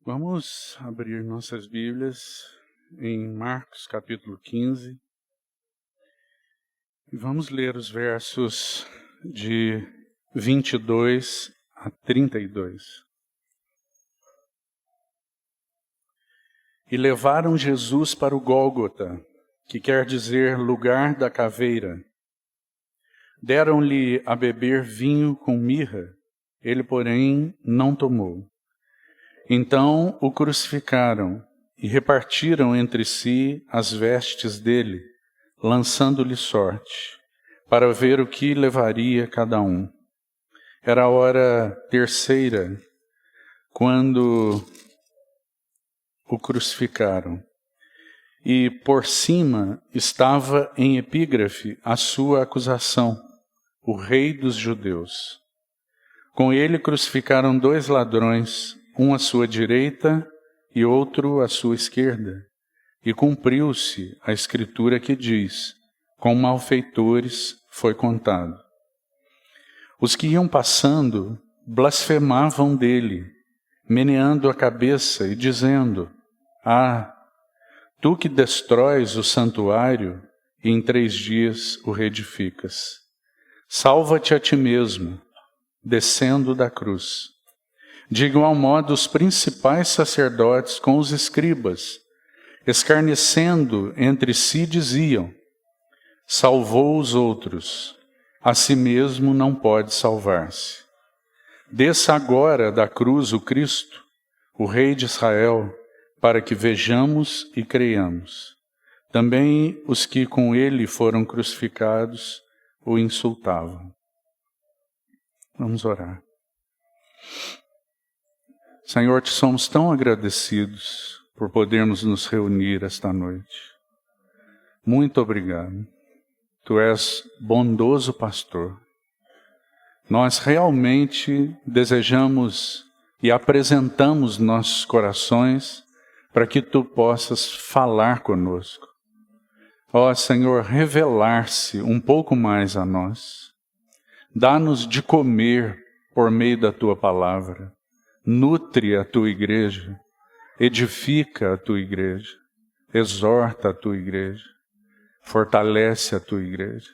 Vamos abrir nossas Bíblias em Marcos capítulo 15 e vamos ler os versos de 22 a 32. E levaram Jesus para o Gólgota, que quer dizer lugar da caveira. Deram-lhe a beber vinho com mirra, ele, porém, não tomou. Então o crucificaram e repartiram entre si as vestes dele, lançando-lhe sorte, para ver o que levaria cada um. Era a hora terceira, quando o crucificaram. E por cima estava em epígrafe a sua acusação, o Rei dos Judeus. Com ele crucificaram 2 ladrões, um à sua direita e outro à sua esquerda. E cumpriu-se a escritura que diz: com malfeitores foi contado. Os que iam passando blasfemavam dele, meneando a cabeça e dizendo: Ah, tu que destróis o santuário e em 3 dias o reedificas, salva-te a ti mesmo, descendo da cruz. De igual modo, os principais sacerdotes com os escribas, escarnecendo entre si, diziam: salvou os outros, a si mesmo não pode salvar-se. Desça agora da cruz o Cristo, o Rei de Israel, para que vejamos e creiamos. Também os que com ele foram crucificados o insultavam. Vamos orar. Senhor, te somos tão agradecidos por podermos nos reunir esta noite. Muito obrigado. Tu és bondoso pastor. Nós realmente desejamos e apresentamos nossos corações para que tu possas falar conosco. Ó Senhor, revelar-se um pouco mais a nós. Dá-nos de comer por meio da tua palavra. Nutre a tua igreja, edifica a tua igreja, exorta a tua igreja, fortalece a tua igreja.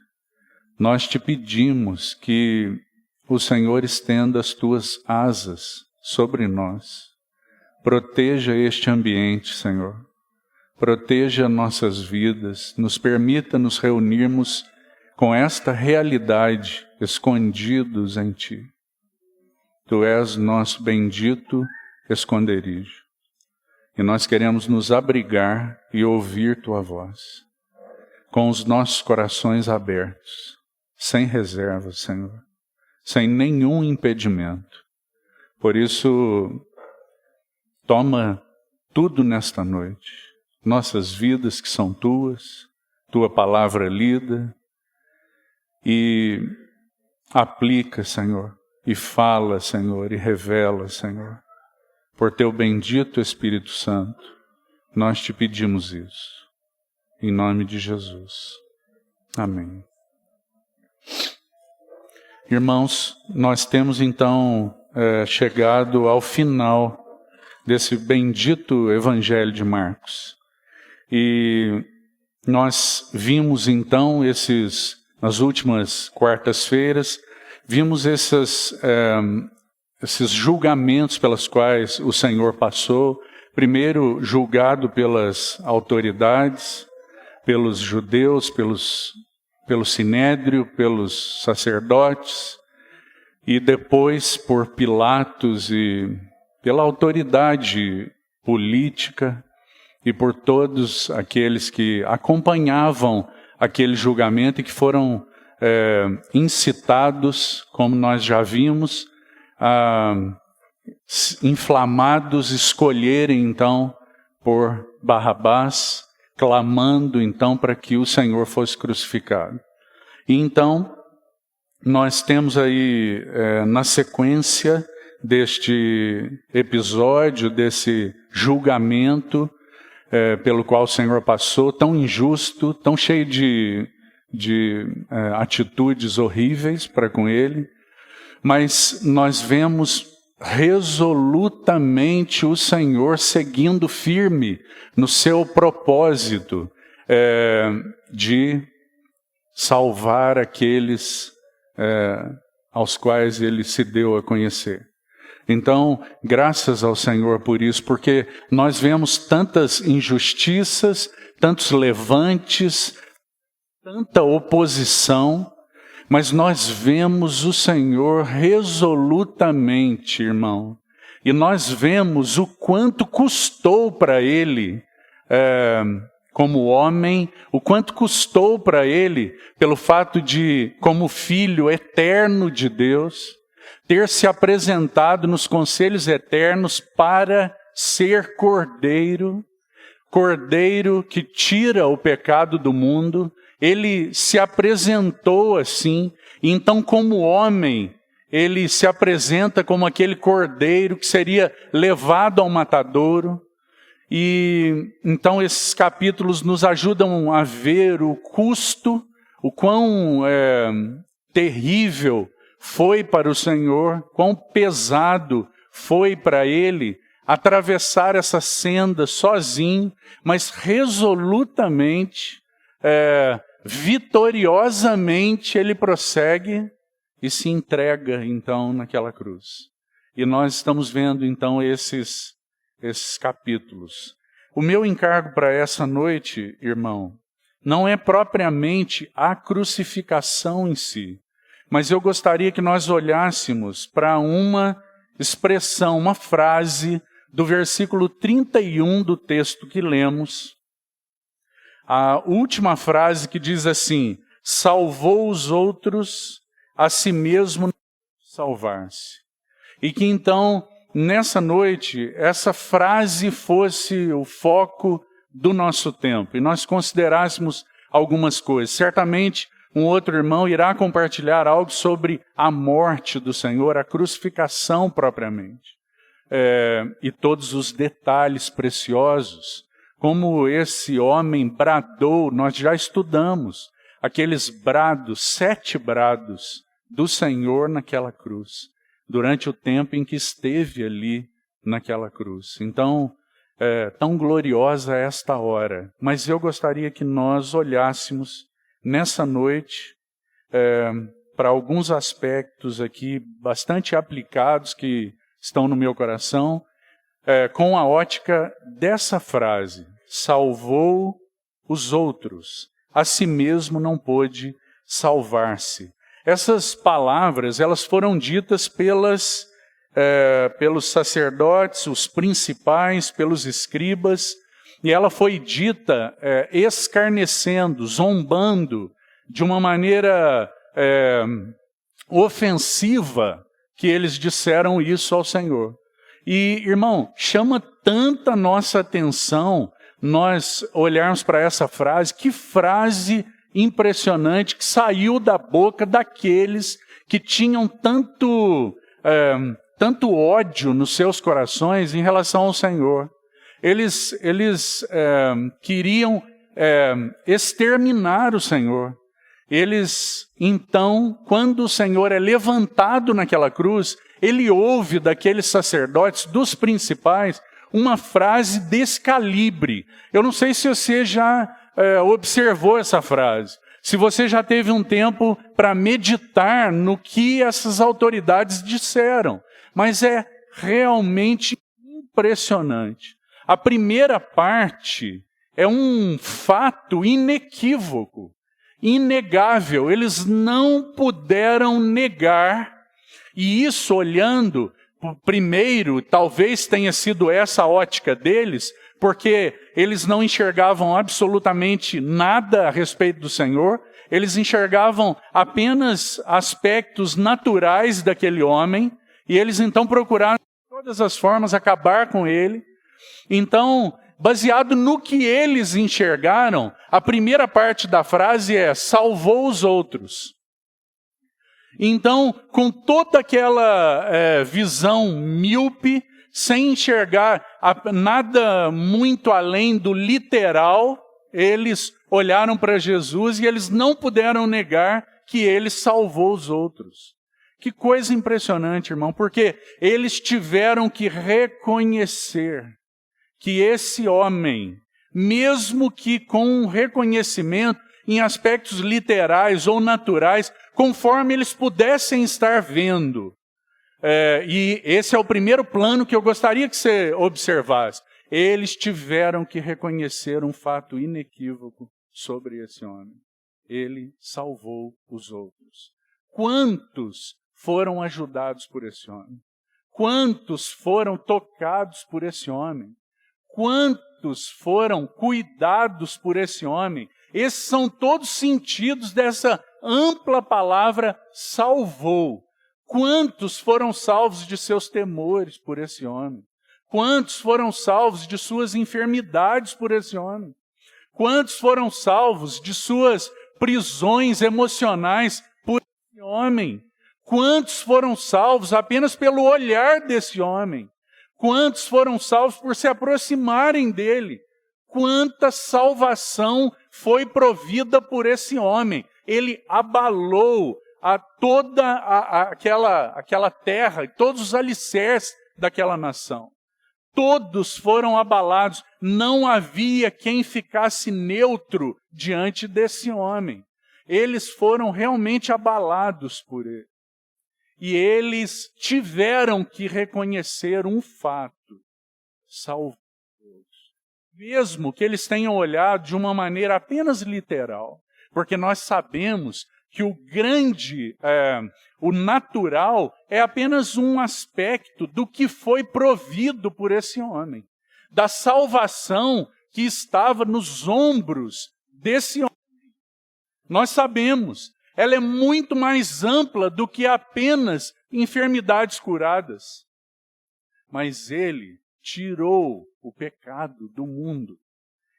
Nós te pedimos que o Senhor estenda as tuas asas sobre nós. Proteja este ambiente, Senhor. Proteja nossas vidas, nos permita nos reunirmos com esta realidade escondidos em ti. Tu és nosso bendito esconderijo. E nós queremos nos abrigar e ouvir tua voz. Com os nossos corações abertos, sem reservas, Senhor. Sem nenhum impedimento. Por isso, toma tudo nesta noite. Nossas vidas que são tuas, tua palavra lida. E aplica, Senhor. E fala, Senhor, e revela, Senhor. Por teu bendito Espírito Santo, nós te pedimos isso. Em nome de Jesus. Amém. Irmãos, nós temos então chegado ao final desse bendito Evangelho de Marcos. E nós vimos então nas últimas quartas-feiras, vimos esses julgamentos pelos quais o Senhor passou. Primeiro, julgado pelas autoridades, pelos judeus, pelo sinédrio, pelos sacerdotes, e depois por Pilatos e pela autoridade política e por todos aqueles que acompanhavam aquele julgamento e que foram incitados, como nós já vimos, inflamados, escolherem então por Barrabás, clamando então para que o Senhor fosse crucificado. E então, nós temos aí, na sequência deste episódio, desse julgamento pelo qual o Senhor passou, tão injusto, tão cheio de atitudes horríveis para com ele, mas nós vemos resolutamente o Senhor, seguindo firme no seu propósito de salvar aqueles aos quais ele se deu a conhecer. Então, graças ao Senhor por isso, porque nós vemos tantas injustiças, tantos levantes, tanta oposição, mas nós vemos o Senhor resolutamente, irmão. E nós vemos o quanto custou para ele, como homem, o quanto custou para ele, pelo fato de, como filho eterno de Deus, ter se apresentado nos conselhos eternos para ser cordeiro, cordeiro que tira o pecado do mundo. Ele se apresentou assim, e então como homem, ele se apresenta como aquele cordeiro que seria levado ao matadouro. E então esses capítulos nos ajudam a ver o custo, o quão terrível foi para o Senhor, quão pesado foi para ele atravessar essa senda sozinho, mas resolutamente, vitoriosamente ele prossegue e se entrega então naquela cruz. E nós estamos vendo então esses capítulos. O meu encargo para essa noite, irmão, não é propriamente a crucificação em si, mas eu gostaria que nós olhássemos para uma expressão, uma frase do versículo 31 do texto que lemos. A última frase que diz assim: salvou os outros, a si mesmo salvar-se. E que então, nessa noite, essa frase fosse o foco do nosso tempo, e nós considerássemos algumas coisas. Certamente, um outro irmão irá compartilhar algo sobre a morte do Senhor, a crucificação propriamente. E todos os detalhes preciosos, como esse homem bradou, nós já estudamos aqueles brados, 7 brados do Senhor naquela cruz, durante o tempo em que esteve ali naquela cruz. Então, tão gloriosa esta hora, mas eu gostaria que nós olhássemos nessa noite para alguns aspectos aqui bastante aplicados que estão no meu coração, com a ótica dessa frase: salvou os outros, a si mesmo não pôde salvar-se. Essas palavras, elas foram ditas pelos sacerdotes, os principais, pelos escribas, e ela foi dita escarnecendo, zombando, de uma maneira ofensiva, que eles disseram isso ao Senhor. E, irmão, chama tanta nossa atenção nós olharmos para essa frase. Que frase impressionante que saiu da boca daqueles que tinham tanto ódio nos seus corações em relação ao Senhor. Eles queriam exterminar o Senhor. Eles, então, quando o Senhor é levantado naquela cruz, ele ouve daqueles sacerdotes, dos principais, uma frase desse calibre. Eu não sei se você já observou essa frase, se você já teve um tempo para meditar no que essas autoridades disseram, mas é realmente impressionante. A primeira parte é um fato inequívoco, inegável. Eles não puderam negar, e isso olhando, primeiro, talvez tenha sido essa a ótica deles, porque eles não enxergavam absolutamente nada a respeito do Senhor, eles enxergavam apenas aspectos naturais daquele homem, e eles então procuraram de todas as formas acabar com ele. Então, baseado no que eles enxergaram, a primeira parte da frase é: salvou os outros. Então, com toda aquela visão míope, sem enxergar nada muito além do literal, eles olharam para Jesus e eles não puderam negar que ele salvou os outros. Que coisa impressionante, irmão, porque eles tiveram que reconhecer que esse homem, mesmo que com um reconhecimento em aspectos literais ou naturais, conforme eles pudessem estar vendo, e esse é o primeiro plano que eu gostaria que você observasse, eles tiveram que reconhecer um fato inequívoco sobre esse homem. Ele salvou os outros. Quantos foram ajudados por esse homem? Quantos foram tocados por esse homem? Quantos foram cuidados por esse homem? Esses são todos sentidos dessa ampla palavra salvou. Quantos foram salvos de seus temores por esse homem? Quantos foram salvos de suas enfermidades por esse homem? Quantos foram salvos de suas prisões emocionais por esse homem? Quantos foram salvos apenas pelo olhar desse homem? Quantos foram salvos por se aproximarem dele? Quanta salvação foi provida por esse homem? Ele abalou a toda aquela terra e todos os alicerces daquela nação. Todos foram abalados. Não havia quem ficasse neutro diante desse homem. Eles foram realmente abalados por ele. E eles tiveram que reconhecer um fato: salvou todos. Mesmo que eles tenham olhado de uma maneira apenas literal, porque nós sabemos que o natural é apenas um aspecto do que foi provido por esse homem, da salvação que estava nos ombros desse homem. Nós sabemos, ela é muito mais ampla do que apenas enfermidades curadas. Mas ele tirou o pecado do mundo.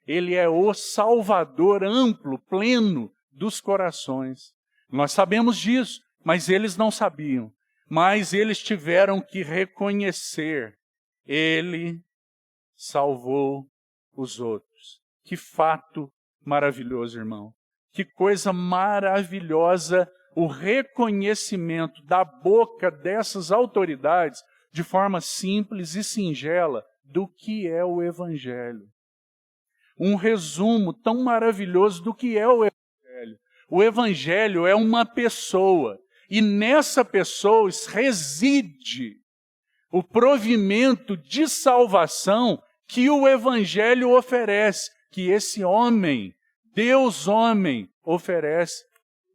Ele é o Salvador amplo, pleno dos corações. Nós sabemos disso, mas eles não sabiam. Mas eles tiveram que reconhecer: ele salvou os outros. Que fato maravilhoso, irmão. Que coisa maravilhosa o reconhecimento da boca dessas autoridades, de forma simples e singela, do que é o Evangelho. Um resumo tão maravilhoso do que é o Evangelho. O Evangelho é uma pessoa, e nessa pessoa reside o provimento de salvação que o Evangelho oferece, que esse homem, Deus homem, oferece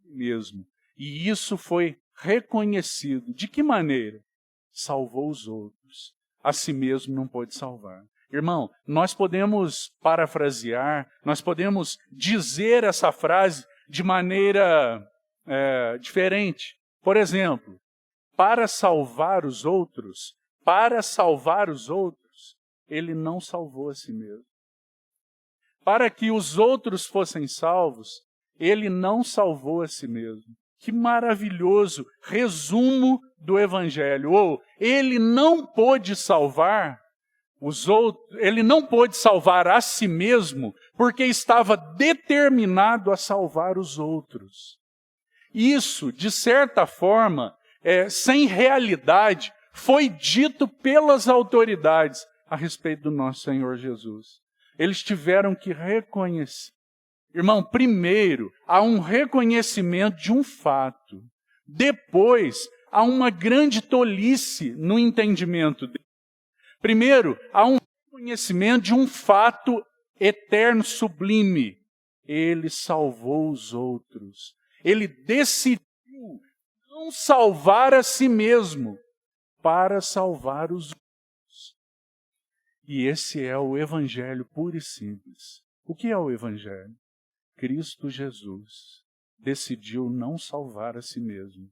mesmo. E isso foi reconhecido. De que maneira? Salvou os outros. A si mesmo não pôde salvar. Irmão, nós podemos parafrasear, nós podemos dizer essa frase de maneira diferente. Por exemplo, para salvar os outros, ele não salvou a si mesmo. Para que os outros fossem salvos, ele não salvou a si mesmo. Que maravilhoso resumo do Evangelho. Ou ele não pôde salvar os outros, ele não pôde salvar a si mesmo, porque estava determinado a salvar os outros. Isso, de certa forma, sem realidade, foi dito pelas autoridades a respeito do nosso Senhor Jesus. Eles tiveram que reconhecer. Irmão, primeiro, há um reconhecimento de um fato. Depois, há uma grande tolice no entendimento dele. Primeiro, há um reconhecimento de um fato eterno, sublime. Ele salvou os outros. Ele decidiu não salvar a si mesmo, para salvar os outros. E esse é o Evangelho puro e simples. O que é o Evangelho? Cristo Jesus decidiu não salvar a si mesmo,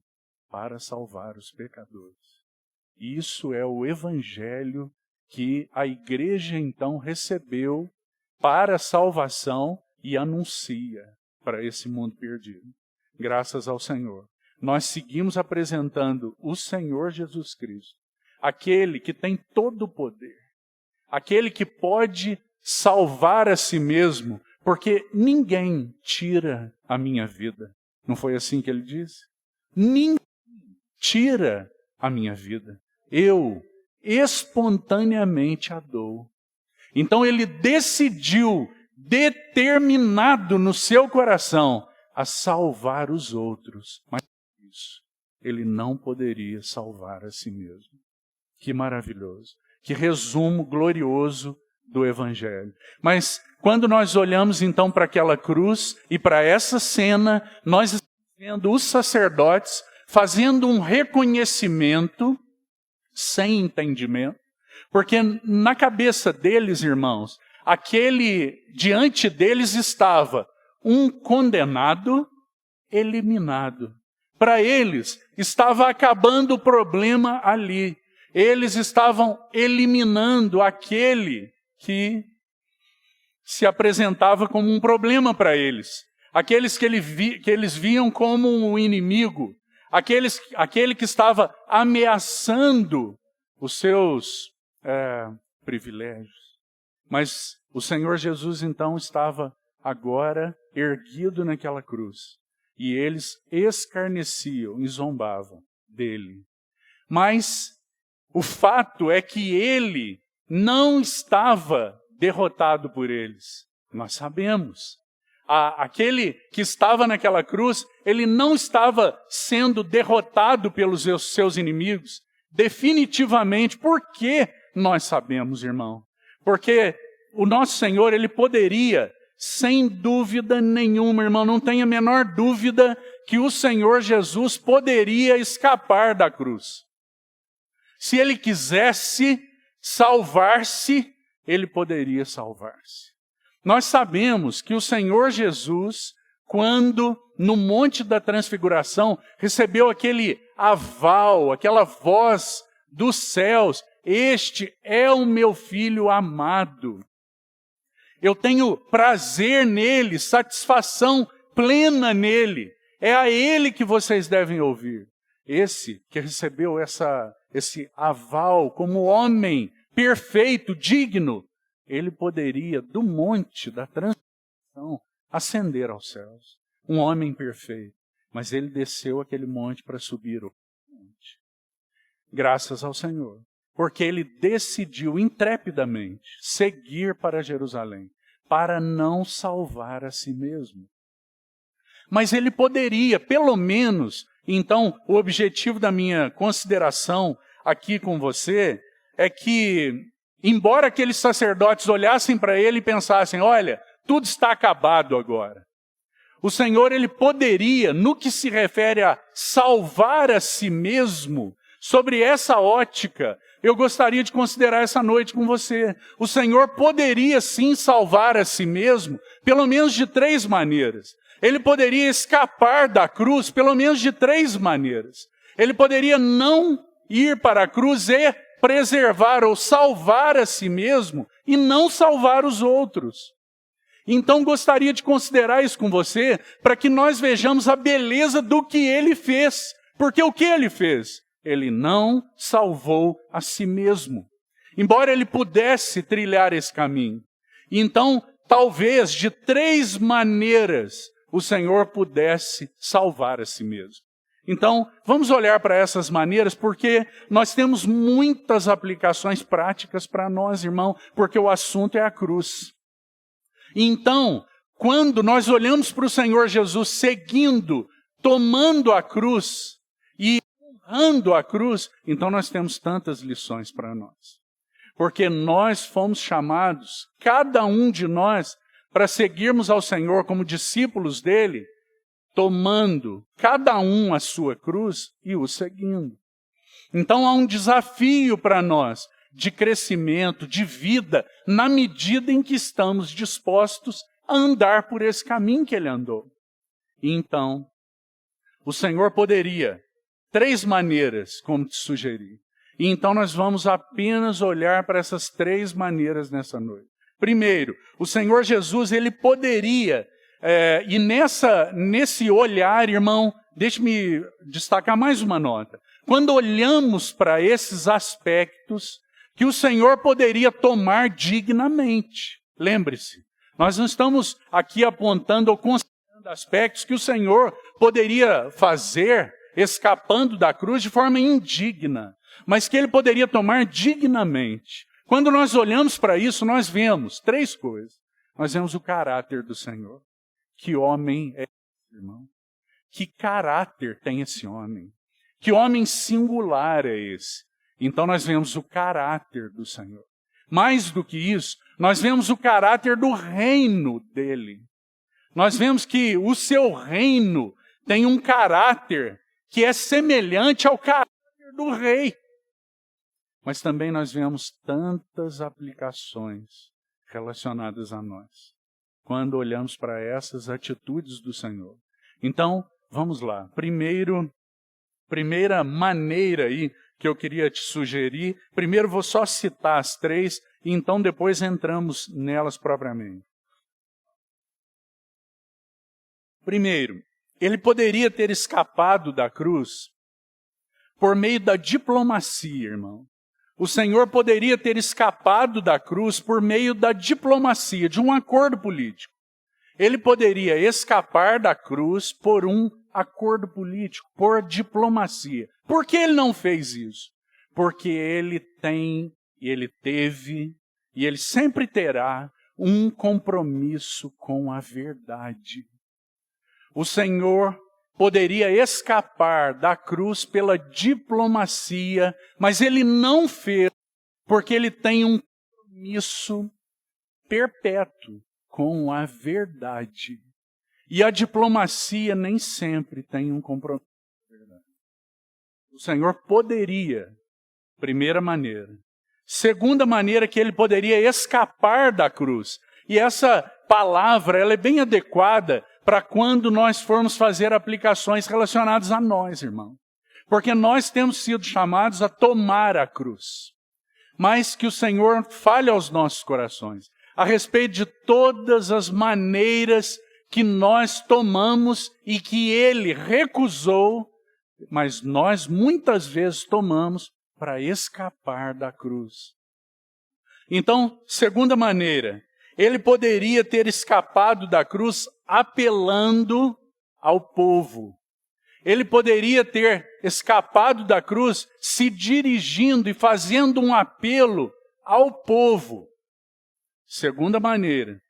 para salvar os pecadores. Isso é o Evangelho que a igreja então recebeu para a salvação e anuncia para esse mundo perdido. Graças ao Senhor. Nós seguimos apresentando o Senhor Jesus Cristo, aquele que tem todo o poder, aquele que pode salvar a si mesmo, porque ninguém tira a minha vida. Não foi assim que ele disse? Ninguém tira a minha vida. Eu espontaneamente a dou. Então ele decidiu, determinado no seu coração, a salvar os outros. Mas isso, ele não poderia salvar a si mesmo. Que maravilhoso. Que resumo glorioso do Evangelho. Mas quando nós olhamos então para aquela cruz e para essa cena, nós estamos vendo os sacerdotes fazendo um reconhecimento sem entendimento, porque na cabeça deles, irmãos, diante deles estava um condenado eliminado. Para eles, estava acabando o problema ali. Eles estavam eliminando aquele que se apresentava como um problema para eles. Aqueles que eles viam como um inimigo. Aquele que estava ameaçando os seus privilégios. Mas o Senhor Jesus então estava agora erguido naquela cruz. E eles escarneciam e zombavam dele. Mas o fato é que ele não estava derrotado por eles. Nós sabemos. Aquele que estava naquela cruz, ele não estava sendo derrotado pelos seus inimigos. Definitivamente. Por que nós sabemos, irmão? Porque o nosso Senhor, ele poderia, sem dúvida nenhuma, irmão, não tenha a menor dúvida que o Senhor Jesus poderia escapar da cruz. Se ele quisesse salvar-se, ele poderia salvar-se. Nós sabemos que o Senhor Jesus, quando no Monte da Transfiguração, recebeu aquele aval, aquela voz dos céus: este é o meu Filho amado. Eu tenho prazer nele, satisfação plena nele. É a ele que vocês devem ouvir. Esse que recebeu esse aval como homem perfeito, digno, ele poderia, do monte da transfiguração, ascender aos céus. Um homem perfeito. Mas ele desceu aquele monte para subir o monte. Graças ao Senhor. Porque ele decidiu intrepidamente seguir para Jerusalém, para não salvar a si mesmo. Mas ele poderia, pelo menos, então, o objetivo da minha consideração aqui com você é que, embora aqueles sacerdotes olhassem para ele e pensassem: olha, tudo está acabado agora. O Senhor, ele poderia, no que se refere a salvar a si mesmo, sobre essa ótica, eu gostaria de considerar essa noite com você. O Senhor poderia sim salvar a si mesmo, pelo menos de 3 maneiras. Ele poderia escapar da cruz, pelo menos de 3 maneiras. Ele poderia não ir para a cruz e preservar ou salvar a si mesmo e não salvar os outros. Então gostaria de considerar isso com você, para que nós vejamos a beleza do que ele fez. Porque o que ele fez? Ele não salvou a si mesmo. Embora ele pudesse trilhar esse caminho. Então, talvez de 3 maneiras o Senhor pudesse salvar a si mesmo. Então, vamos olhar para essas maneiras, porque nós temos muitas aplicações práticas para nós, irmão, porque o assunto é a cruz. Então, quando nós olhamos para o Senhor Jesus seguindo, tomando a cruz e honrando a cruz, então nós temos tantas lições para nós. Porque nós fomos chamados, cada um de nós, para seguirmos ao Senhor como discípulos dele, tomando cada um a sua cruz e o seguindo. Então há um desafio para nós de crescimento, de vida, na medida em que estamos dispostos a andar por esse caminho que ele andou. E então, o Senhor poderia, 3 maneiras, como te sugeri. E então nós vamos apenas olhar para essas 3 maneiras nessa noite. Primeiro, o Senhor Jesus, ele poderia, e nesse olhar, irmão, deixe-me destacar mais uma nota. Quando olhamos para esses aspectos que o Senhor poderia tomar dignamente, lembre-se, nós não estamos aqui apontando ou considerando aspectos que o Senhor poderia fazer escapando da cruz de forma indigna, mas que ele poderia tomar dignamente. Quando nós olhamos para isso, nós vemos 3 coisas. Nós vemos o caráter do Senhor. Que homem é esse, irmão? Que caráter tem esse homem? Que homem singular é esse? Então nós vemos o caráter do Senhor. Mais do que isso, nós vemos o caráter do reino dele. Nós vemos que o seu reino tem um caráter que é semelhante ao caráter do rei. Mas também nós vemos tantas aplicações relacionadas a nós, quando olhamos para essas atitudes do Senhor. Então, vamos lá. Primeira maneira aí que eu queria te sugerir. Primeiro vou só citar as 3, e então depois entramos nelas propriamente. Primeiro, ele poderia ter escapado da cruz por meio da diplomacia, irmão. O Senhor poderia ter escapado da cruz por meio da diplomacia, de um acordo político. Ele poderia escapar da cruz por um acordo político, por diplomacia. Por que ele não fez isso? Porque ele tem, ele teve, e ele sempre terá um compromisso com a verdade. O Senhor poderia escapar da cruz pela diplomacia, mas ele não fez, porque ele tem um compromisso perpétuo com a verdade. E a diplomacia nem sempre tem um compromisso com a verdade. O Senhor poderia, primeira maneira. Segunda maneira que ele poderia escapar da cruz. E essa palavra, ela é bem adequada para quando nós formos fazer aplicações relacionadas a nós, irmão. Porque nós temos sido chamados a tomar a cruz. Mas que o Senhor fale aos nossos corações a respeito de todas as maneiras que nós tomamos e que Ele recusou, mas nós muitas vezes tomamos para escapar da cruz. Então, segunda maneira, ele poderia ter escapado da cruz apelando ao povo. Ele poderia ter escapado da cruz se dirigindo e fazendo um apelo ao povo. Segunda maneira.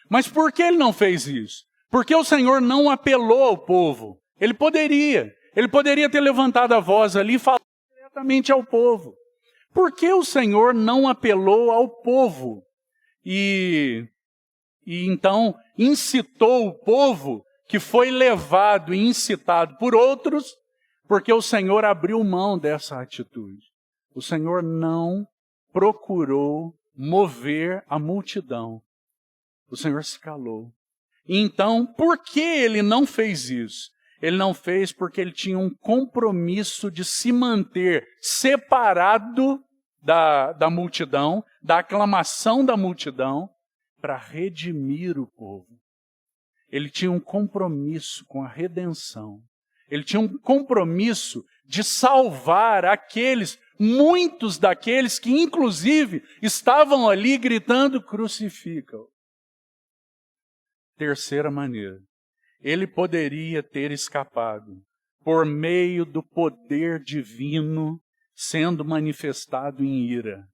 Mas por que ele não fez isso? Porque o Senhor não apelou ao povo. Ele poderia ter levantado a voz ali e falado diretamente ao povo. Por que o Senhor não apelou ao povo? E então incitou o povo, que foi levado e incitado por outros, porque o Senhor abriu mão dessa atitude. O Senhor não procurou mover a multidão. O Senhor se calou. Então, por que ele não fez isso? Ele não fez porque ele tinha um compromisso de se manter separado da multidão, da aclamação da multidão, para redimir o povo. Ele tinha um compromisso com a redenção. Ele tinha um compromisso de salvar muitos daqueles que inclusive estavam ali gritando, crucifica-o. Terceira maneira, ele poderia ter escapado por meio do poder divino sendo manifestado em ira.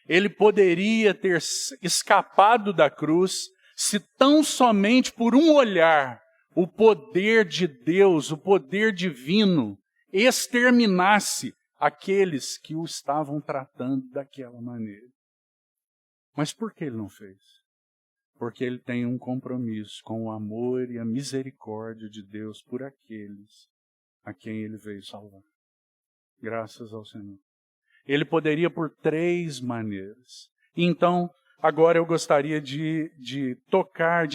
Ele poderia ter escapado da cruz se tão somente por um olhar o poder de Deus, o poder divino, exterminasse aqueles que o estavam tratando daquela maneira. Mas por que ele não fez? Porque ele tem um compromisso com o amor e a misericórdia de Deus por aqueles a quem ele veio salvar. Graças ao Senhor. Ele poderia por 3 maneiras. Então, agora eu gostaria de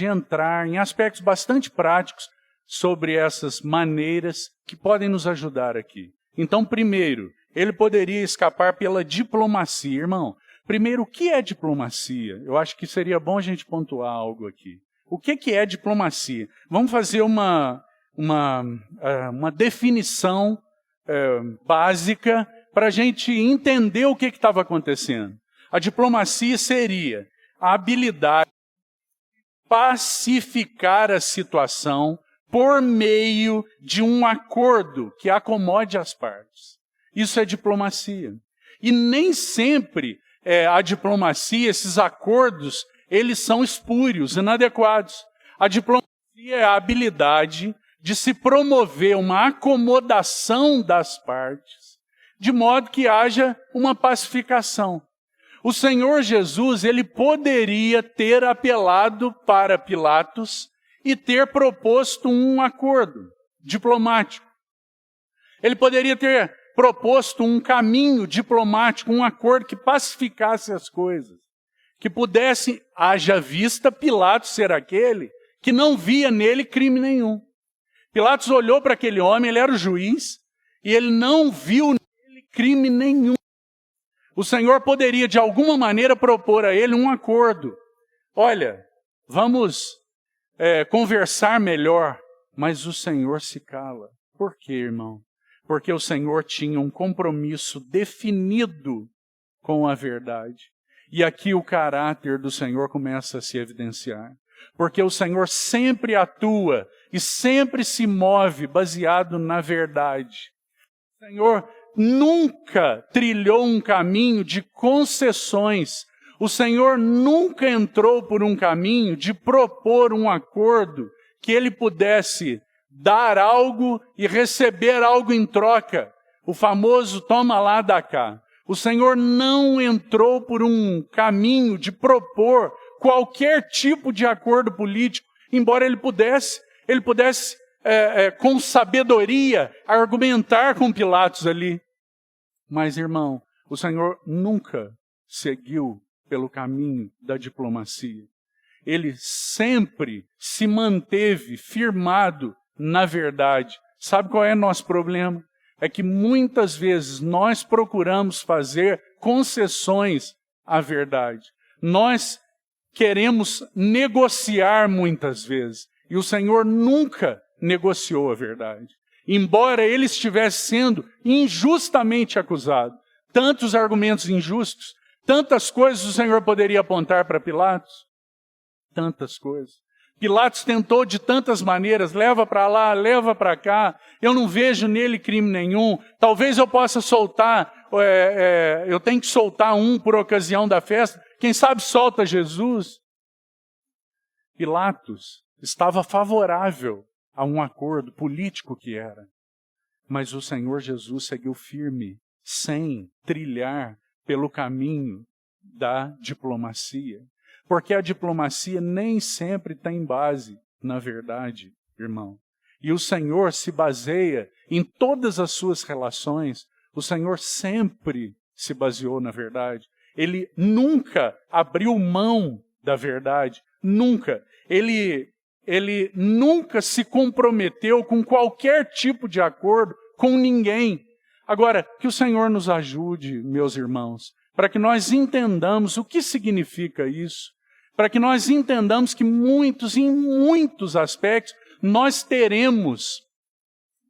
entrar em aspectos bastante práticos sobre essas maneiras que podem nos ajudar aqui. Então, primeiro, ele poderia escapar pela diplomacia. Irmão, primeiro, o que é diplomacia? Eu acho que seria bom a gente pontuar algo aqui. O que é diplomacia? Vamos fazer uma definição básica para a gente entender o que estava acontecendo. A diplomacia seria a habilidade de pacificar a situação por meio de um acordo que acomode as partes. Isso é diplomacia. E nem sempre a diplomacia, esses acordos, eles são espúrios, inadequados. A diplomacia é a habilidade de se promover uma acomodação das partes, de modo que haja uma pacificação. O Senhor Jesus, ele poderia ter apelado para Pilatos e ter proposto um acordo diplomático. Ele poderia ter proposto um caminho diplomático, um acordo que pacificasse as coisas, que pudesse, haja vista Pilatos ser aquele que não via nele crime nenhum. Pilatos olhou para aquele homem, ele era o juiz, e ele não viu nele crime nenhum. O Senhor poderia, de alguma maneira, propor a ele um acordo. Olha, vamos conversar melhor, mas o Senhor se cala. Por quê, irmão? Porque o Senhor tinha um compromisso definido com a verdade. E aqui o caráter do Senhor começa a se evidenciar. Porque o Senhor sempre atua e sempre se move baseado na verdade. O Senhor nunca trilhou um caminho de concessões. O Senhor nunca entrou por um caminho de propor um acordo que ele pudesse dar algo e receber algo em troca. O famoso toma lá, dá cá. O Senhor não entrou por um caminho de propor qualquer tipo de acordo político, embora ele pudesse com sabedoria, argumentar com Pilatos ali. Mas, irmão, o Senhor nunca seguiu pelo caminho da diplomacia. Ele sempre se manteve firmado na verdade. Sabe qual é nosso problema? É que muitas vezes nós procuramos fazer concessões à verdade. Nós queremos negociar muitas vezes. E o Senhor nunca negociou a verdade. Embora ele estivesse sendo injustamente acusado. Tantos argumentos injustos, tantas coisas o Senhor poderia apontar para Pilatos. Tantas coisas. Pilatos tentou de tantas maneiras, leva para lá, leva para cá, eu não vejo nele crime nenhum, talvez eu possa soltar, eu tenho que soltar um por ocasião da festa, quem sabe solta Jesus. Pilatos estava favorável a um acordo político que era, mas o Senhor Jesus seguiu firme, sem trilhar pelo caminho da diplomacia. Porque a diplomacia nem sempre tem base na verdade, irmão. E o Senhor se baseia em todas as suas relações, o Senhor sempre se baseou na verdade. Ele nunca abriu mão da verdade, nunca. Ele nunca se comprometeu com qualquer tipo de acordo com ninguém. Agora, que o Senhor nos ajude, meus irmãos, para que nós entendamos o que significa isso. Para que nós entendamos que em muitos aspectos, nós teremos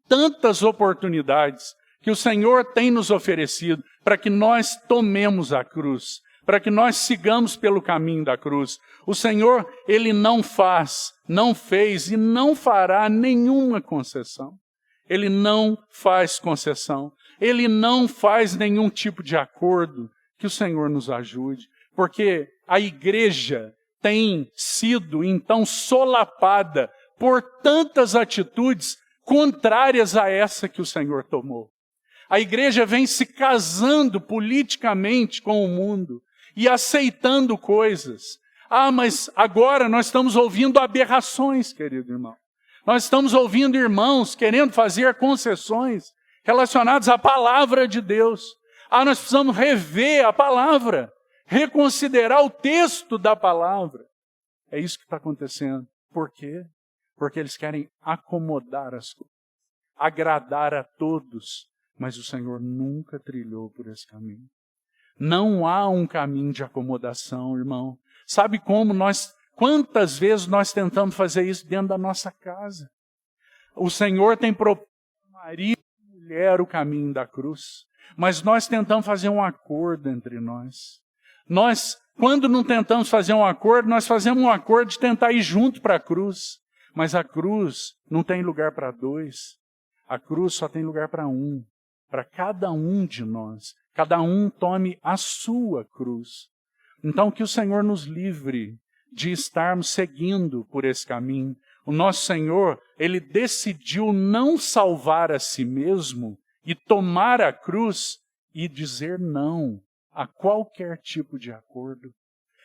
tantas oportunidades que o Senhor tem nos oferecido para que nós tomemos a cruz, para que nós sigamos pelo caminho da cruz. O Senhor, ele não fez e não fará nenhuma concessão. Ele não faz concessão. Ele não faz nenhum tipo de acordo. Que o Senhor nos ajude, porque a igreja tem sido, então, solapada por tantas atitudes contrárias a essa que o Senhor tomou. A igreja vem se casando politicamente com o mundo e aceitando coisas. Mas agora nós estamos ouvindo aberrações, querido irmão. Nós estamos ouvindo irmãos querendo fazer concessões relacionadas à palavra de Deus. Nós precisamos rever a palavra, reconsiderar o texto da palavra. É isso que está acontecendo. Por quê? Porque eles querem acomodar as coisas, agradar a todos, mas o Senhor nunca trilhou por esse caminho. Não há um caminho de acomodação, irmão. Sabe quantas vezes nós tentamos fazer isso dentro da nossa casa? O Senhor tem proposto a marido e mulher o caminho da cruz. Mas nós tentamos fazer um acordo entre nós. Quando não tentamos fazer um acordo, nós fazemos um acordo de tentar ir junto para a cruz. Mas a cruz não tem lugar para dois. A cruz só tem lugar para um. Para cada um de nós. Cada um tome a sua cruz. Então que o Senhor nos livre de estarmos seguindo por esse caminho. O nosso Senhor, Ele decidiu não salvar a si mesmo e tomar a cruz e dizer não a qualquer tipo de acordo,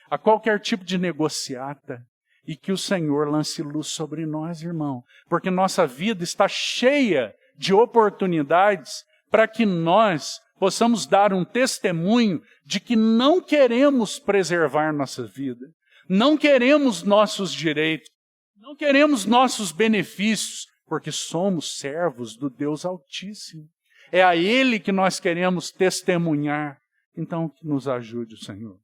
a qualquer tipo de negociata, e que o Senhor lance luz sobre nós, irmão, porque nossa vida está cheia de oportunidades para que nós possamos dar um testemunho de que não queremos preservar nossa vida, não queremos nossos direitos, não queremos nossos benefícios, porque somos servos do Deus Altíssimo. É a Ele que nós queremos testemunhar. Então, que nos ajude o Senhor,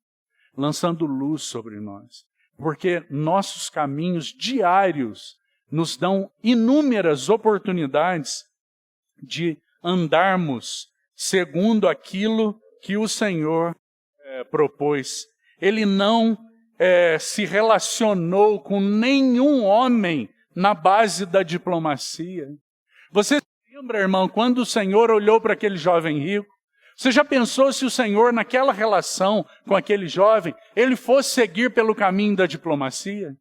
lançando luz sobre nós, porque nossos caminhos diários nos dão inúmeras oportunidades de andarmos segundo aquilo que o Senhor propôs. Ele não se relacionou com nenhum homem na base da diplomacia. Você se lembra, irmão, quando o Senhor olhou para aquele jovem rico? Você já pensou se o Senhor, naquela relação com aquele jovem, ele fosse seguir pelo caminho da diplomacia?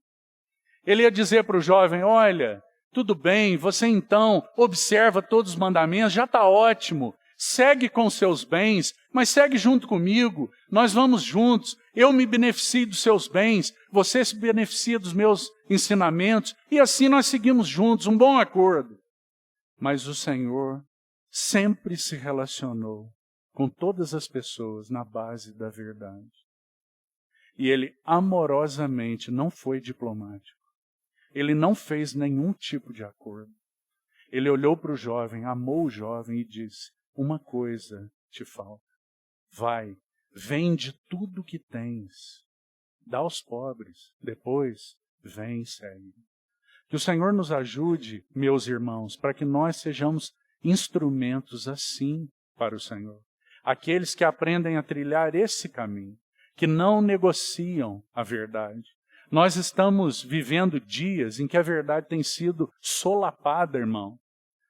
Ele ia dizer para o jovem, olha, tudo bem, você então observa todos os mandamentos, já está ótimo, segue com seus bens, mas segue junto comigo, nós vamos juntos, eu me beneficio dos seus bens, você se beneficia dos meus ensinamentos, e assim nós seguimos juntos, um bom acordo. Mas o Senhor sempre se relacionou com todas as pessoas na base da verdade. E Ele amorosamente não foi diplomático. Ele não fez nenhum tipo de acordo. Ele olhou para o jovem, amou o jovem e disse, uma coisa te falta. Vai, vende tudo que tens, dá aos pobres, depois vem e segue. Que o Senhor nos ajude, meus irmãos, para que nós sejamos instrumentos assim para o Senhor. Aqueles que aprendem a trilhar esse caminho, que não negociam a verdade. Nós estamos vivendo dias em que a verdade tem sido solapada, irmão.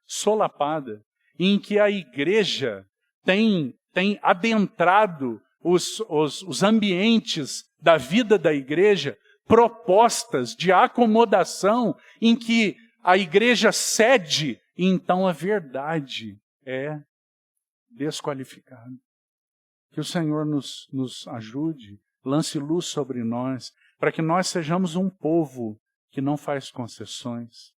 Solapada. Em que a igreja tem adentrado os ambientes da vida da igreja, propostas de acomodação em que a igreja cede e então a verdade é desqualificado. Que o Senhor nos ajude, lance luz sobre nós, para que nós sejamos um povo que não faz concessões.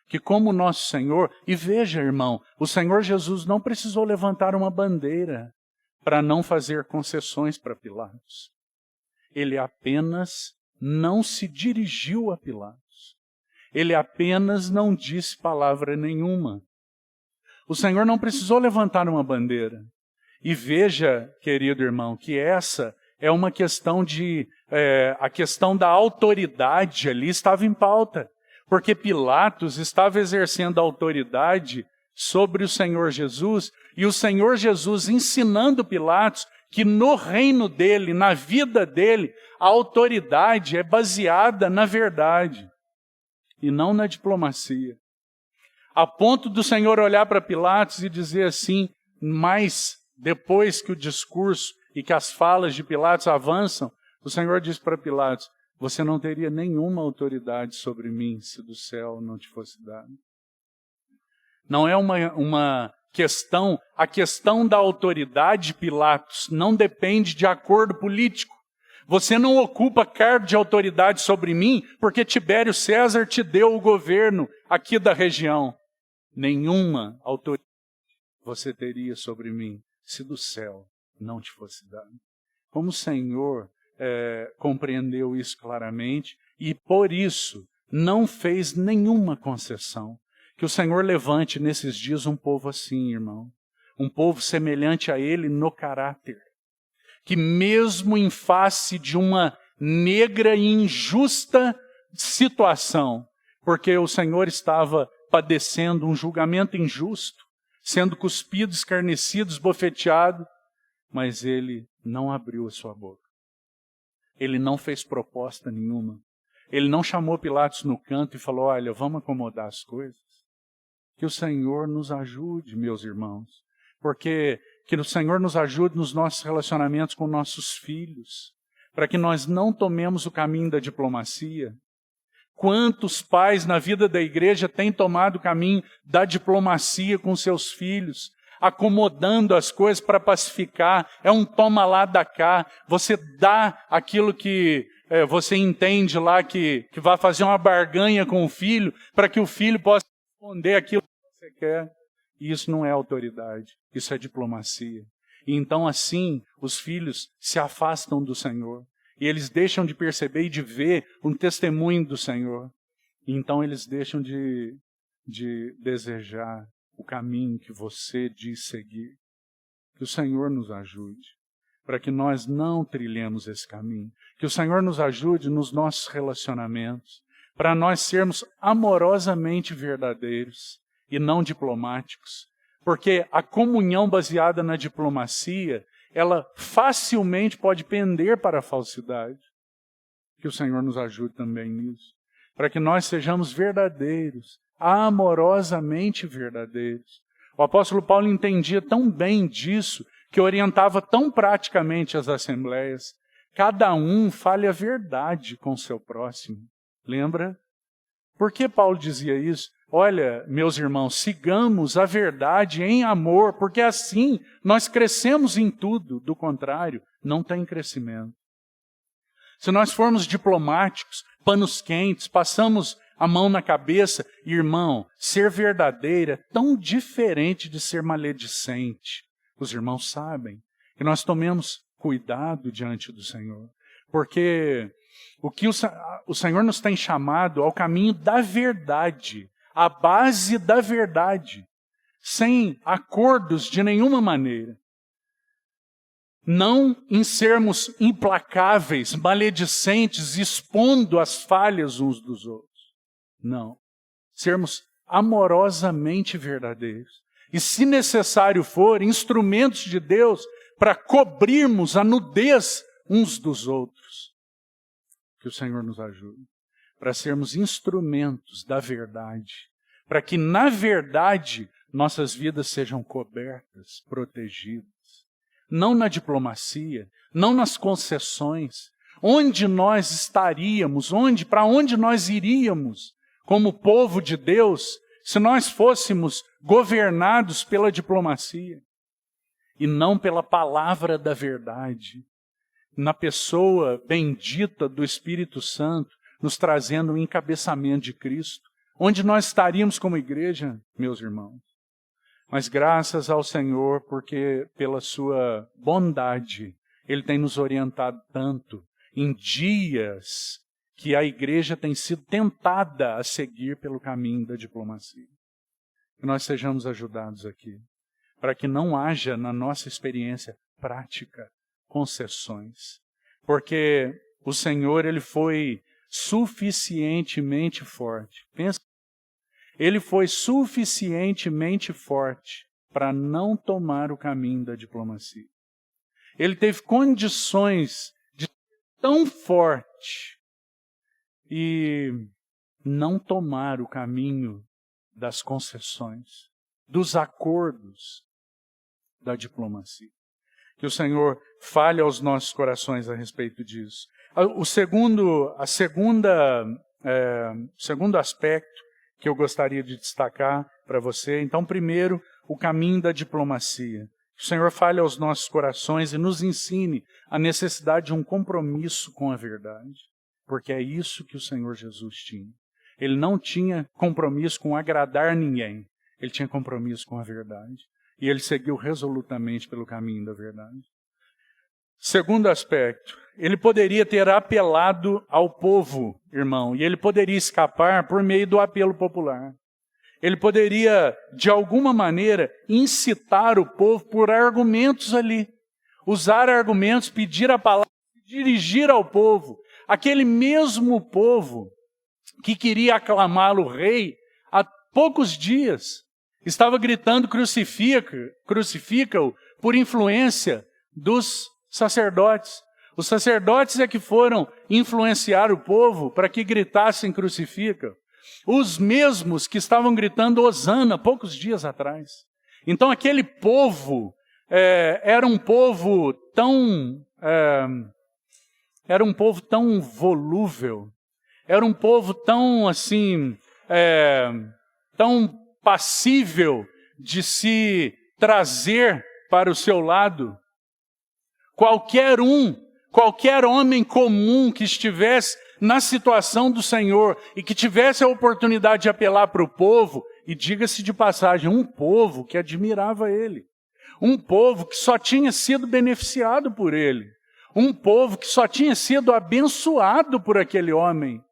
Que como o nosso Senhor, e veja, irmão, o Senhor Jesus não precisou levantar uma bandeira para não fazer concessões para Pilatos. Ele apenas não se dirigiu a Pilatos. Ele apenas não disse palavra nenhuma. O Senhor não precisou levantar uma bandeira. E veja, querido irmão, que essa é uma questão a questão da autoridade ali estava em pauta. Porque Pilatos estava exercendo autoridade sobre o Senhor Jesus, e o Senhor Jesus ensinando Pilatos que no reino dele, na vida dele, a autoridade é baseada na verdade e não na diplomacia. A ponto do Senhor olhar para Pilatos e dizer assim, mas depois que o discurso e que as falas de Pilatos avançam, o Senhor diz para Pilatos, você não teria nenhuma autoridade sobre mim se do céu não te fosse dado. Não é uma questão, a questão da autoridade, Pilatos, não depende de acordo político. Você não ocupa cargo de autoridade sobre mim porque Tibério César te deu o governo aqui da região. Nenhuma autoridade você teria sobre mim se do céu não te fosse dado. Como o Senhor compreendeu isso claramente e por isso não fez nenhuma concessão. Que o Senhor levante nesses dias um povo assim, irmão. Um povo semelhante a Ele no caráter. Que mesmo em face de uma negra e injusta situação, porque o Senhor estava padecendo um julgamento injusto, sendo cuspido, escarnecido, esbofeteado, mas Ele não abriu a sua boca. Ele não fez proposta nenhuma. Ele não chamou Pilatos no canto e falou, olha, vamos acomodar as coisas. Que o Senhor nos ajude, meus irmãos. Porque que o Senhor nos ajude nos nossos relacionamentos com nossos filhos. Para que nós não tomemos o caminho da diplomacia. Quantos pais na vida da igreja têm tomado o caminho da diplomacia com seus filhos, acomodando as coisas para pacificar, é um toma lá, dá cá, você dá aquilo que você entende lá que vai fazer uma barganha com o filho, para que o filho possa responder aquilo que você quer. E isso não é autoridade, isso é diplomacia. E então assim, os filhos se afastam do Senhor. E eles deixam de perceber e de ver um testemunho do Senhor. E então eles deixam de desejar o caminho que você diz seguir. Que o Senhor nos ajude, para que nós não trilhemos esse caminho. Que o Senhor nos ajude nos nossos relacionamentos, para nós sermos amorosamente verdadeiros e não diplomáticos. Porque a comunhão baseada na diplomacia, ela facilmente pode pender para a falsidade. Que o Senhor nos ajude também nisso. Para que nós sejamos verdadeiros, amorosamente verdadeiros. O apóstolo Paulo entendia tão bem disso, que orientava tão praticamente as assembleias. Cada um fale a verdade com o seu próximo. Lembra? Por que Paulo dizia isso? Olha, meus irmãos, sigamos a verdade em amor, porque assim nós crescemos em tudo. Do contrário, não tem crescimento. Se nós formos diplomáticos, panos quentes, passamos a mão na cabeça, irmão, ser verdadeiro é tão diferente de ser maledicente. Os irmãos sabem que nós tomemos cuidado diante do Senhor, porque o que o Senhor nos tem chamado ao caminho da verdade, a base da verdade, sem acordos de nenhuma maneira. Não em sermos implacáveis, maledicentes, expondo as falhas uns dos outros. Não. Sermos amorosamente verdadeiros. E se necessário for, instrumentos de Deus para cobrirmos a nudez uns dos outros. Que o Senhor nos ajude. Para sermos instrumentos da verdade. Para que, na verdade, nossas vidas sejam cobertas, protegidas. Não na diplomacia, não nas concessões. Onde nós estaríamos, para onde nós iríamos como povo de Deus, se nós fôssemos governados pela diplomacia e não pela palavra da verdade, na pessoa bendita do Espírito Santo, nos trazendo o encabeçamento de Cristo. Onde nós estaríamos como igreja, meus irmãos? Mas graças ao Senhor, porque pela sua bondade, Ele tem nos orientado tanto em dias que a igreja tem sido tentada a seguir pelo caminho da diplomacia. Que nós sejamos ajudados aqui, para que não haja na nossa experiência prática concessões. Porque o Senhor, Ele foi suficientemente forte. Pensa, Ele foi suficientemente forte para não tomar o caminho da diplomacia. Ele teve condições de ser tão forte e não tomar o caminho das concessões, dos acordos da diplomacia. Que o Senhor fale aos nossos corações a respeito disso. O segundo aspecto que eu gostaria de destacar para você, então, primeiro, o caminho da diplomacia. Que o Senhor fale aos nossos corações e nos ensine a necessidade de um compromisso com a verdade. Porque é isso que o Senhor Jesus tinha. Ele não tinha compromisso com agradar ninguém. Ele tinha compromisso com a verdade. E ele seguiu resolutamente pelo caminho da verdade. Segundo aspecto, ele poderia ter apelado ao povo, irmão, e ele poderia escapar por meio do apelo popular. Ele poderia, de alguma maneira, incitar o povo por argumentos ali. Usar argumentos, pedir a palavra, dirigir ao povo. Aquele mesmo povo que queria aclamá-lo rei, há poucos dias, estava gritando crucifica-o por influência dos sacerdotes. Os sacerdotes é que foram influenciar o povo para que gritassem crucifica. Os mesmos que estavam gritando Hosana poucos dias atrás. Então aquele povo era um povo tão volúvel, era um povo tão assim, tão passível de se trazer para o seu lado. Qualquer homem comum que estivesse na situação do Senhor e que tivesse a oportunidade de apelar para o povo, e diga-se de passagem, um povo que admirava ele, um povo que só tinha sido beneficiado por ele, um povo que só tinha sido abençoado por aquele homem.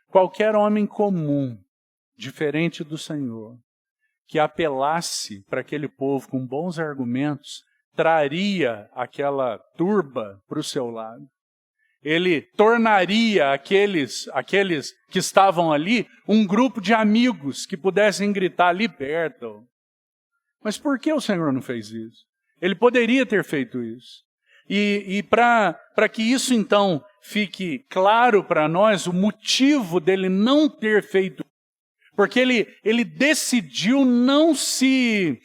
Qualquer homem comum, diferente do Senhor, que apelasse para aquele povo com bons argumentos, traria aquela turba para o seu lado. Ele tornaria aqueles que estavam ali um grupo de amigos que pudessem gritar ali perto. Mas por que o Senhor não fez isso? Ele poderia ter feito isso. E para que isso então fique claro para nós, o motivo dele não ter feito isso, porque ele decidiu não se...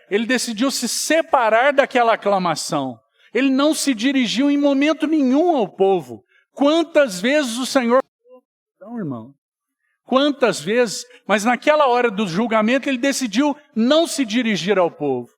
ele decidiu se separar daquela aclamação. Ele não se dirigiu em momento nenhum ao povo. Quantas vezes o Senhor... Não, irmão. Quantas vezes? Mas naquela hora do julgamento ele decidiu não se dirigir ao povo.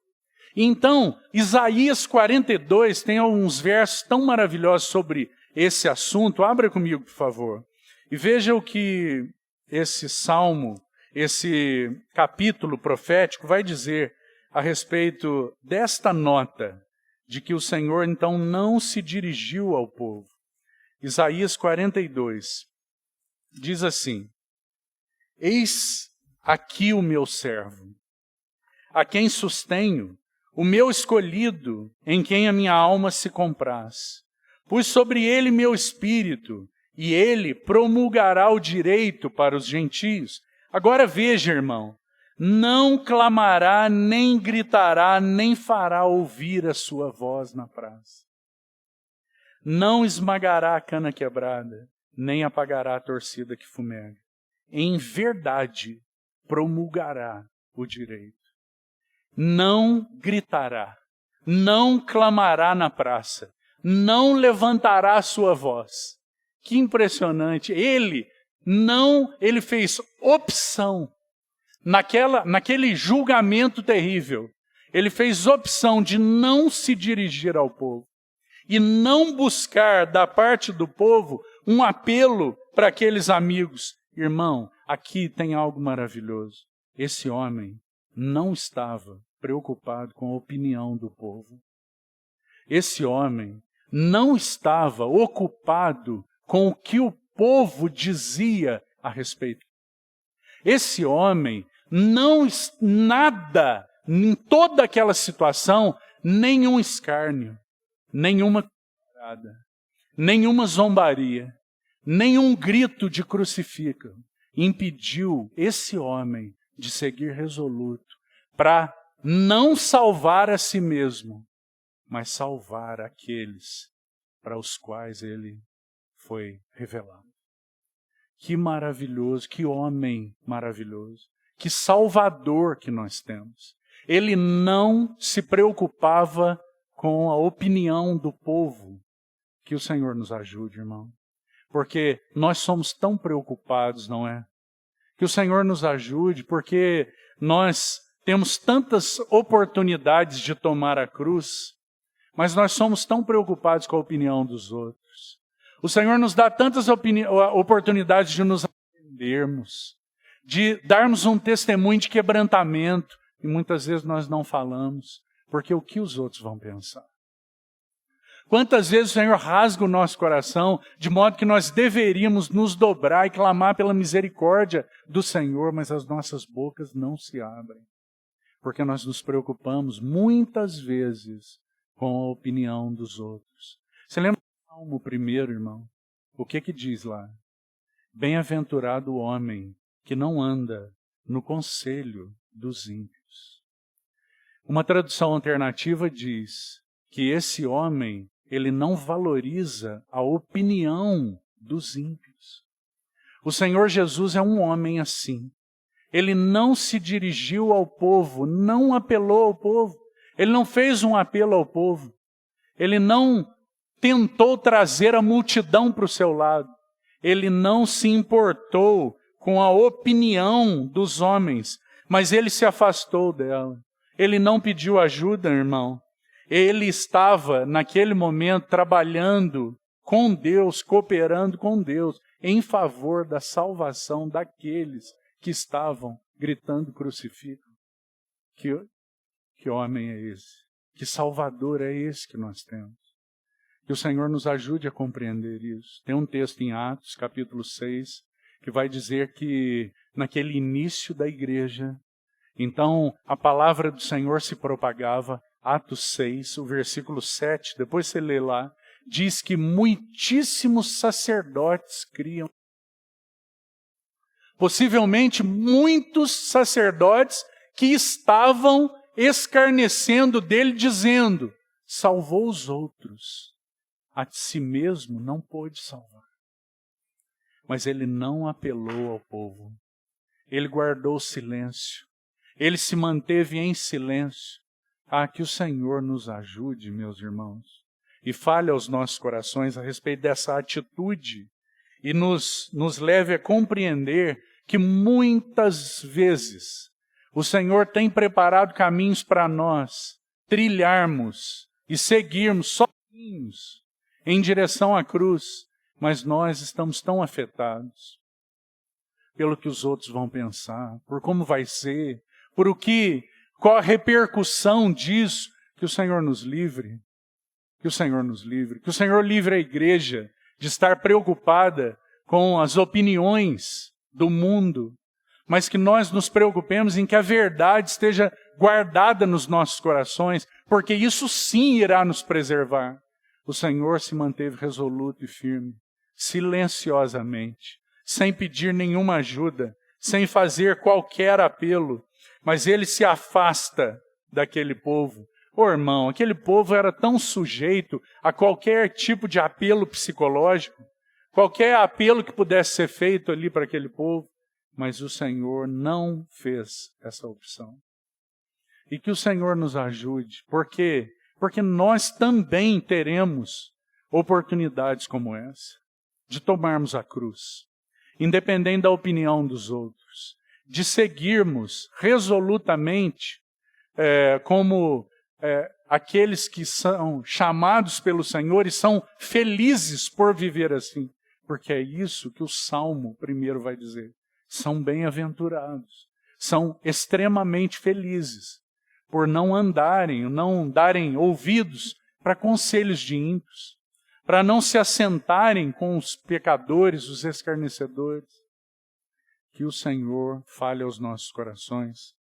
Então, Isaías 42 tem alguns versos tão maravilhosos sobre esse assunto. Abra comigo, por favor. E veja o que esse salmo, esse capítulo profético vai dizer a respeito desta nota de que o Senhor então não se dirigiu ao povo. Isaías 42 diz assim: Eis aqui o meu servo, a quem sustenho, o meu escolhido, em quem a minha alma se compraz. Pus sobre ele meu espírito, e ele promulgará o direito para os gentios. Agora veja, irmão, não clamará, nem gritará, nem fará ouvir a sua voz na praça. Não esmagará a cana quebrada, nem apagará a torcida que fumega. Em verdade, promulgará o direito. Não gritará, não clamará na praça, não levantará a sua voz. Que impressionante! Ele fez opção. Naquele julgamento terrível, ele fez opção de não se dirigir ao povo e não buscar da parte do povo um apelo para aqueles amigos. Irmão, aqui tem algo maravilhoso. Esse homem não estava preocupado com a opinião do povo. Esse homem não estava ocupado com o que o povo dizia a respeito. Esse homem nada, em toda aquela situação, nenhum escárnio, nenhuma piada, nenhuma zombaria, nenhum grito de crucifica impediu esse homem de seguir resoluto para não salvar a si mesmo, mas salvar aqueles para os quais ele foi revelado. Que maravilhoso, que homem maravilhoso, que salvador que nós temos. Ele não se preocupava com a opinião do povo. Que o Senhor nos ajude, irmão. Porque nós somos tão preocupados, não é? Que o Senhor nos ajude, porque nós temos tantas oportunidades de tomar a cruz, mas nós somos tão preocupados com a opinião dos outros. O Senhor nos dá tantas oportunidades de nos arrependermos, de darmos um testemunho de quebrantamento, e muitas vezes nós não falamos, porque o que os outros vão pensar? Quantas vezes o Senhor rasga o nosso coração, de modo que nós deveríamos nos dobrar e clamar pela misericórdia do Senhor, mas as nossas bocas não se abrem, porque nós nos preocupamos muitas vezes com a opinião dos outros. Você lembra do Salmo 1, irmão? O que diz lá? Bem-aventurado o homem que não anda no conselho dos ímpios. Uma tradução alternativa diz que esse homem ele não valoriza a opinião dos ímpios. O Senhor Jesus é um homem assim. Ele não se dirigiu ao povo, não apelou ao povo. Ele não fez um apelo ao povo. Ele não tentou trazer a multidão para o seu lado. Ele não se importou com a opinião dos homens, mas ele se afastou dela. Ele não pediu ajuda, irmão. Ele estava, naquele momento, trabalhando com Deus, cooperando com Deus, em favor da salvação daqueles que estavam gritando crucifica. Que homem é esse? Que Salvador é esse que nós temos? Que o Senhor nos ajude a compreender isso. Tem um texto em Atos, capítulo 6, que vai dizer que naquele início da igreja, então a palavra do Senhor se propagava. Atos 6, o versículo 7, depois você lê lá, diz que muitíssimos sacerdotes criam. Possivelmente muitos sacerdotes que estavam escarnecendo dele, dizendo: salvou os outros, a si mesmo não pôde salvar. Mas ele não apelou ao povo. Ele guardou silêncio. Ele se manteve em silêncio. Que o Senhor nos ajude, meus irmãos, e fale aos nossos corações a respeito dessa atitude e nos leve a compreender que muitas vezes o Senhor tem preparado caminhos para nós trilharmos e seguirmos sozinhos em direção à cruz, mas nós estamos tão afetados pelo que os outros vão pensar, por como vai ser, qual a repercussão disso. Que o Senhor nos livre, que o Senhor nos livre, que o Senhor livre a igreja de estar preocupada com as opiniões do mundo, mas que nós nos preocupemos em que a verdade esteja guardada nos nossos corações, porque isso sim irá nos preservar. O Senhor se manteve resoluto e firme, silenciosamente, sem pedir nenhuma ajuda, sem fazer qualquer apelo, mas ele se afasta daquele povo. Irmão, aquele povo era tão sujeito a qualquer tipo de apelo psicológico, qualquer apelo que pudesse ser feito ali para aquele povo, mas o Senhor não fez essa opção. E que o Senhor nos ajude, porque nós também teremos oportunidades como essa, de tomarmos a cruz, independente da opinião dos outros, de seguirmos resolutamente como aqueles que são chamados pelo Senhor e são felizes por viver assim, porque é isso que o Salmo primeiro vai dizer. São bem-aventurados, são extremamente felizes por não darem ouvidos para conselhos de ímpios, para não se assentarem com os pecadores, os escarnecedores. Que o Senhor fale aos nossos corações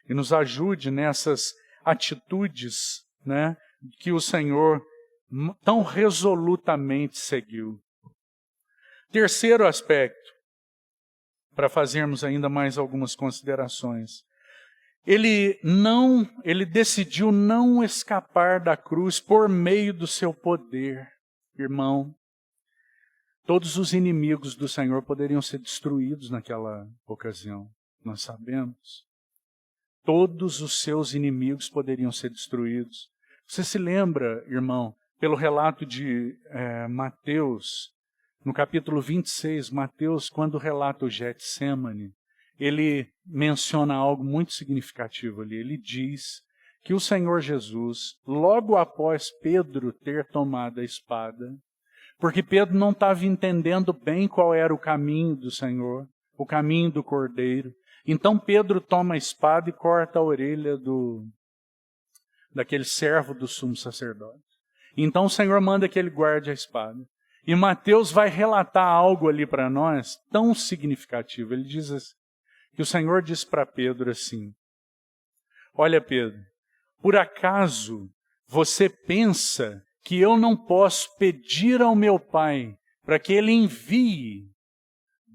e nos ajude nessas atitudes, né, que o Senhor tão resolutamente seguiu. Terceiro aspecto, para fazermos ainda mais algumas considerações. Ele decidiu não escapar da cruz por meio do seu poder. Irmão, todos os inimigos do Senhor poderiam ser destruídos naquela ocasião, nós sabemos. Todos os seus inimigos poderiam ser destruídos. Você se lembra, irmão, pelo relato de Mateus, no capítulo 26, Mateus, quando relata o Getsêmani, ele menciona algo muito significativo ali. Ele diz que o Senhor Jesus, logo após Pedro ter tomado a espada, porque Pedro não estava entendendo bem qual era o caminho do Senhor, o caminho do Cordeiro. Então Pedro toma a espada e corta a orelha daquele servo do sumo sacerdote. Então o Senhor manda que ele guarde a espada. E Mateus vai relatar algo ali para nós tão significativo. Ele diz assim, que o Senhor diz para Pedro assim: olha, Pedro, por acaso você pensa que eu não posso pedir ao meu Pai para que Ele envie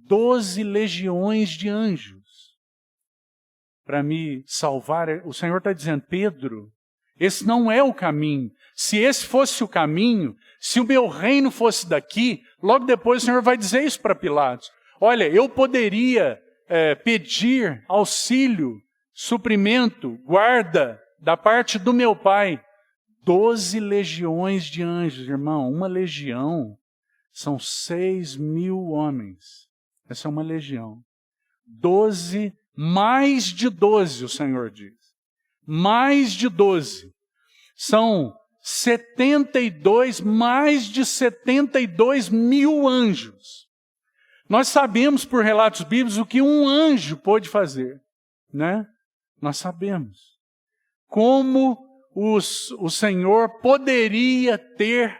12 legiões de anjos para me salvar? O Senhor está dizendo, Pedro, Esse não é o caminho. Se esse fosse o caminho, se o meu reino fosse daqui, logo depois o Senhor vai dizer isso para Pilatos. Olha, eu poderia pedir auxílio, suprimento, guarda da parte do meu Pai. 12 legiões de anjos, irmão. Uma legião são 6.000 homens. Essa é uma legião. 12, mais de 12, o Senhor diz. Mais de 12. São 72, mais de 72.000 anjos. Nós sabemos por relatos bíblicos o que um anjo pôde fazer, né? Nós sabemos. Como o Senhor poderia ter,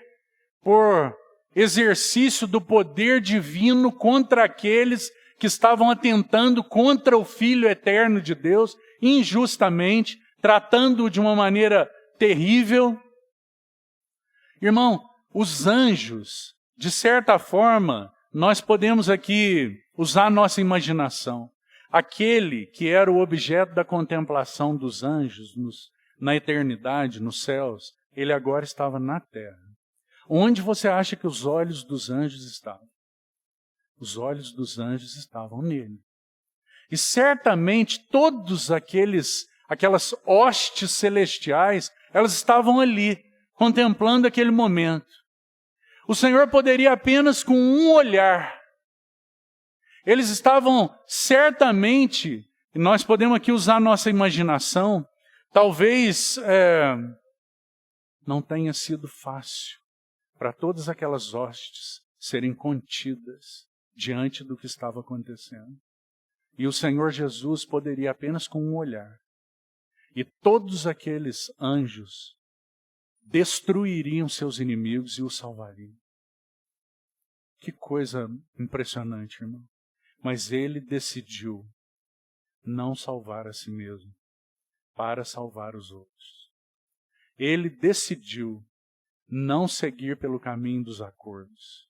por exercício do poder divino, contra aqueles que estavam atentando contra o Filho eterno de Deus, injustamente, tratando-o de uma maneira terrível. Irmão, os anjos, de certa forma, nós podemos aqui usar a nossa imaginação. Aquele que era o objeto da contemplação dos anjos na eternidade, nos céus, ele agora estava na terra. Onde você acha que os olhos dos anjos estavam? Os olhos dos anjos estavam nele. E certamente todos aquelas hostes celestiais, elas estavam ali, contemplando aquele momento. O Senhor poderia apenas com um olhar. Eles estavam certamente, e nós podemos aqui usar a nossa imaginação, talvez não tenha sido fácil para todas aquelas hostes serem contidas diante do que estava acontecendo. E o Senhor Jesus poderia apenas com um olhar. E todos aqueles anjos destruiriam seus inimigos e os salvariam. Que coisa impressionante, irmão. Mas ele decidiu não salvar a si mesmo, para salvar os outros. Ele decidiu não seguir pelo caminho dos acordos.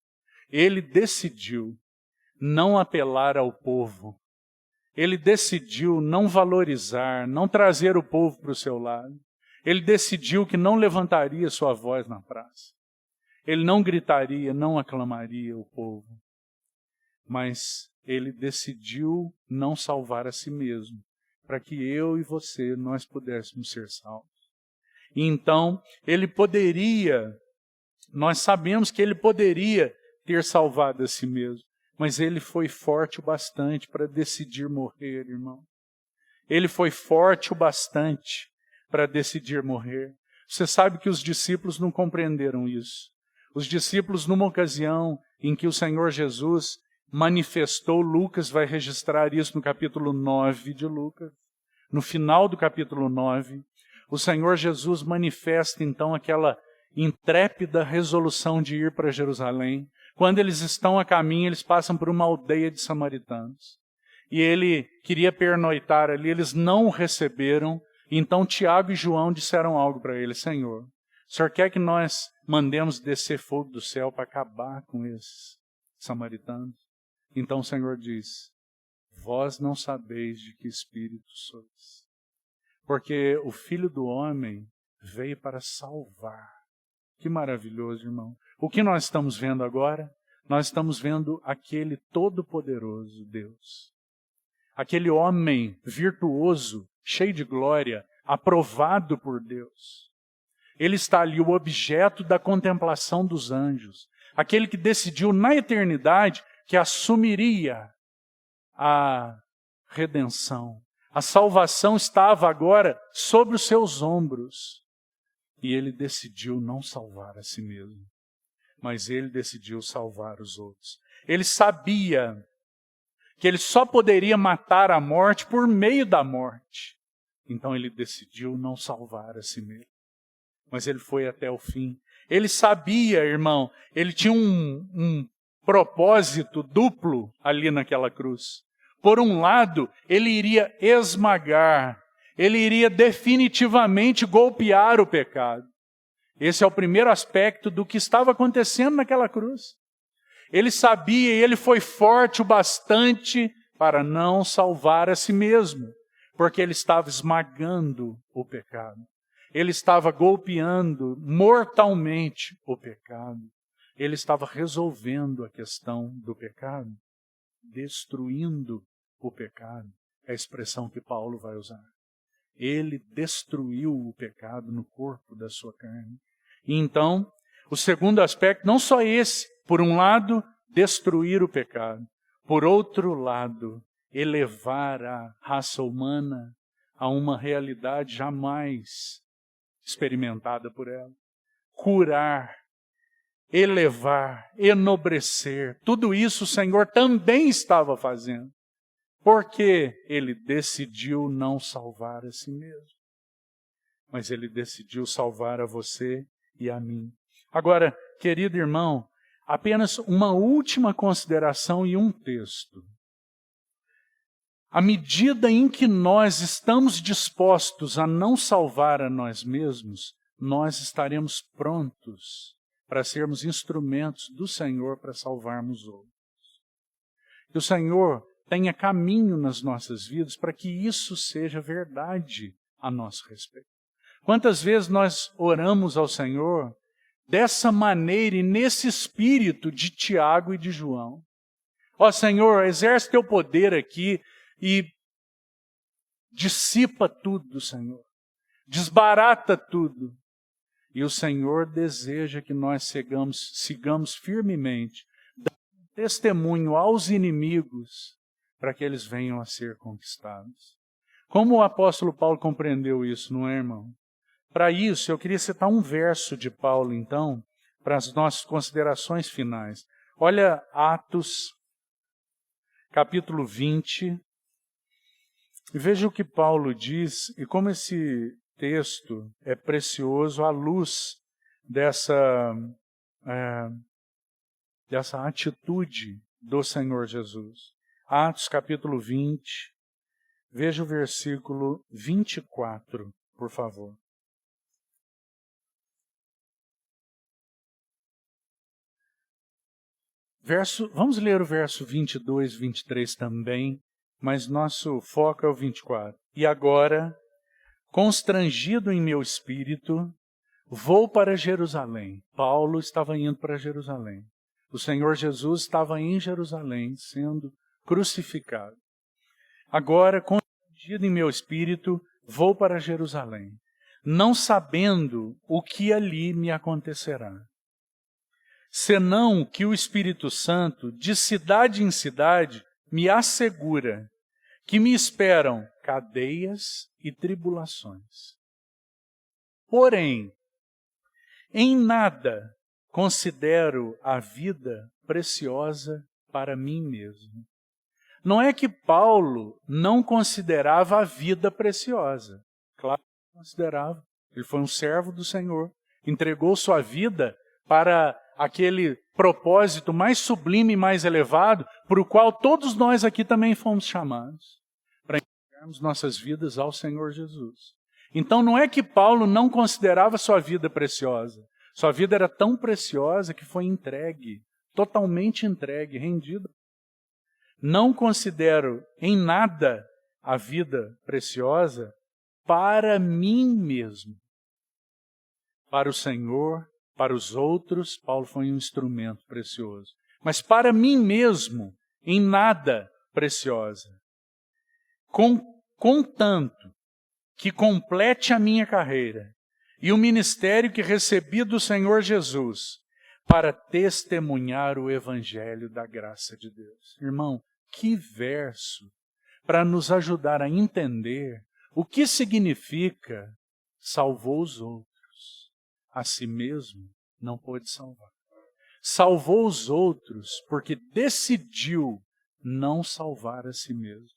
Ele decidiu não apelar ao povo. Ele decidiu não valorizar, não trazer o povo para o seu lado. Ele decidiu que não levantaria sua voz na praça. Ele não gritaria, não aclamaria o povo. Mas ele decidiu não salvar a si mesmo, para que eu e você, nós pudéssemos ser salvos. E então, ele poderia, nós sabemos que ele poderia ter salvado a si mesmo, mas ele foi forte o bastante para decidir morrer, irmão. Ele foi forte o bastante para decidir morrer. Você sabe que os discípulos não compreenderam isso. Os discípulos, numa ocasião em que o Senhor Jesus manifestou, Lucas vai registrar isso no capítulo 9 de Lucas, no final do capítulo 9, o Senhor Jesus manifesta então aquela intrépida resolução de ir para Jerusalém. Quando eles estão a caminho, eles passam por uma aldeia de samaritanos. E ele queria pernoitar ali, eles não o receberam. Então Tiago e João disseram algo para ele: Senhor, o Senhor quer que nós mandemos descer fogo do céu para acabar com esses samaritanos? Então o Senhor diz: vós não sabeis de que espírito sois, porque o Filho do Homem veio para salvar. Que maravilhoso, irmão. O que nós estamos vendo agora? Nós estamos vendo aquele todo-poderoso Deus. Aquele homem virtuoso, cheio de glória, aprovado por Deus. Ele está ali, o objeto da contemplação dos anjos. Aquele que decidiu na eternidade que assumiria a redenção. A salvação estava agora sobre os seus ombros. E ele decidiu não salvar a si mesmo, mas ele decidiu salvar os outros. Ele sabia que ele só poderia matar a morte por meio da morte. Então ele decidiu não salvar a si mesmo, mas ele foi até o fim. Ele sabia, irmão, ele tinha um propósito duplo ali naquela cruz. Por um lado, ele iria esmagar, ele iria definitivamente golpear o pecado. Esse é o primeiro aspecto do que estava acontecendo naquela cruz. Ele sabia e ele foi forte o bastante para não salvar a si mesmo, porque ele estava esmagando o pecado. ele estava golpeando mortalmente o pecado. Ele estava resolvendo a questão do pecado, destruindo o pecado. É a expressão que Paulo vai usar. Ele destruiu o pecado no corpo da sua carne. E então, o segundo aspecto, não só esse, por um lado, destruir o pecado. Por outro lado, elevar a raça humana a uma realidade jamais experimentada por ela. Curar, elevar, enobrecer, tudo isso o Senhor também estava fazendo. Porque ele decidiu não salvar a si mesmo. Mas ele decidiu salvar a você e a mim. Agora, querido irmão, apenas uma última consideração e um texto. À medida em que nós estamos dispostos a não salvar a nós mesmos, nós estaremos prontos para sermos instrumentos do Senhor para salvarmos outros. Que o Senhor tenha caminho nas nossas vidas para que isso seja verdade a nosso respeito. Quantas vezes nós oramos ao Senhor dessa maneira e nesse espírito de Tiago e de João? Ó Senhor, exerce teu poder aqui e dissipa tudo, Senhor. Desbarata tudo. E o Senhor deseja que nós sigamos firmemente, dando testemunho aos inimigos, para que eles venham a ser conquistados. Como o apóstolo Paulo compreendeu isso, não é, irmão? Para isso, eu queria citar um verso de Paulo, então, para as nossas considerações finais. Olha Atos, capítulo 20, e veja o que Paulo diz, e como esse texto é precioso à luz dessa atitude do Senhor Jesus. Atos capítulo 20, veja o versículo 24, por favor. Vamos ler o verso 22, 23 também, mas nosso foco é o 24. E agora, constrangido em meu espírito, vou para Jerusalém. Paulo estava indo para Jerusalém. O Senhor Jesus estava em Jerusalém, sendo crucificado. Agora, constrangido em meu espírito, vou para Jerusalém, não sabendo o que ali me acontecerá. Senão que o Espírito Santo, de cidade em cidade, me assegura que me esperam cadeias e tribulações. Porém, em nada considero a vida preciosa para mim mesmo. Não é que Paulo não considerava a vida preciosa. Claro que considerava. Ele foi um servo do Senhor. Entregou sua vida para aquele propósito mais sublime e mais elevado, por o qual todos nós aqui também fomos chamados. Para entregarmos nossas vidas ao Senhor Jesus. Então não é que Paulo não considerava sua vida preciosa. Sua vida era tão preciosa que foi entregue, totalmente entregue, rendida. Não considero em nada a vida preciosa para mim mesmo. Para o Senhor, para os outros, Paulo foi um instrumento precioso. Mas para mim mesmo, em nada preciosa. Contanto que complete a minha carreira e o ministério que recebi do Senhor Jesus para testemunhar o evangelho da graça de Deus. Irmão, que verso para nos ajudar a entender o que significa salvou os outros, a si mesmo não pôde salvar. Salvou os outros porque decidiu não salvar a si mesmo.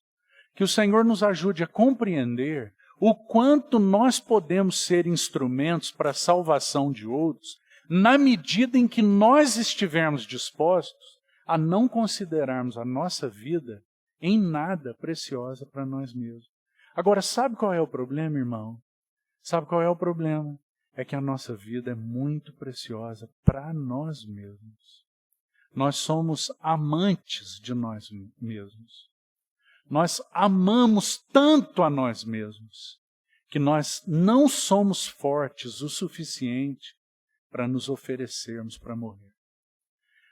Que o Senhor nos ajude a compreender o quanto nós podemos ser instrumentos para a salvação de outros, na medida em que nós estivermos dispostos a não considerarmos a nossa vida em nada preciosa para nós mesmos. Agora, sabe qual é o problema, irmão? Sabe qual é o problema? É que a nossa vida é muito preciosa para nós mesmos. Nós somos amantes de nós mesmos. Nós amamos tanto a nós mesmos que nós não somos fortes o suficiente para nos oferecermos para morrer.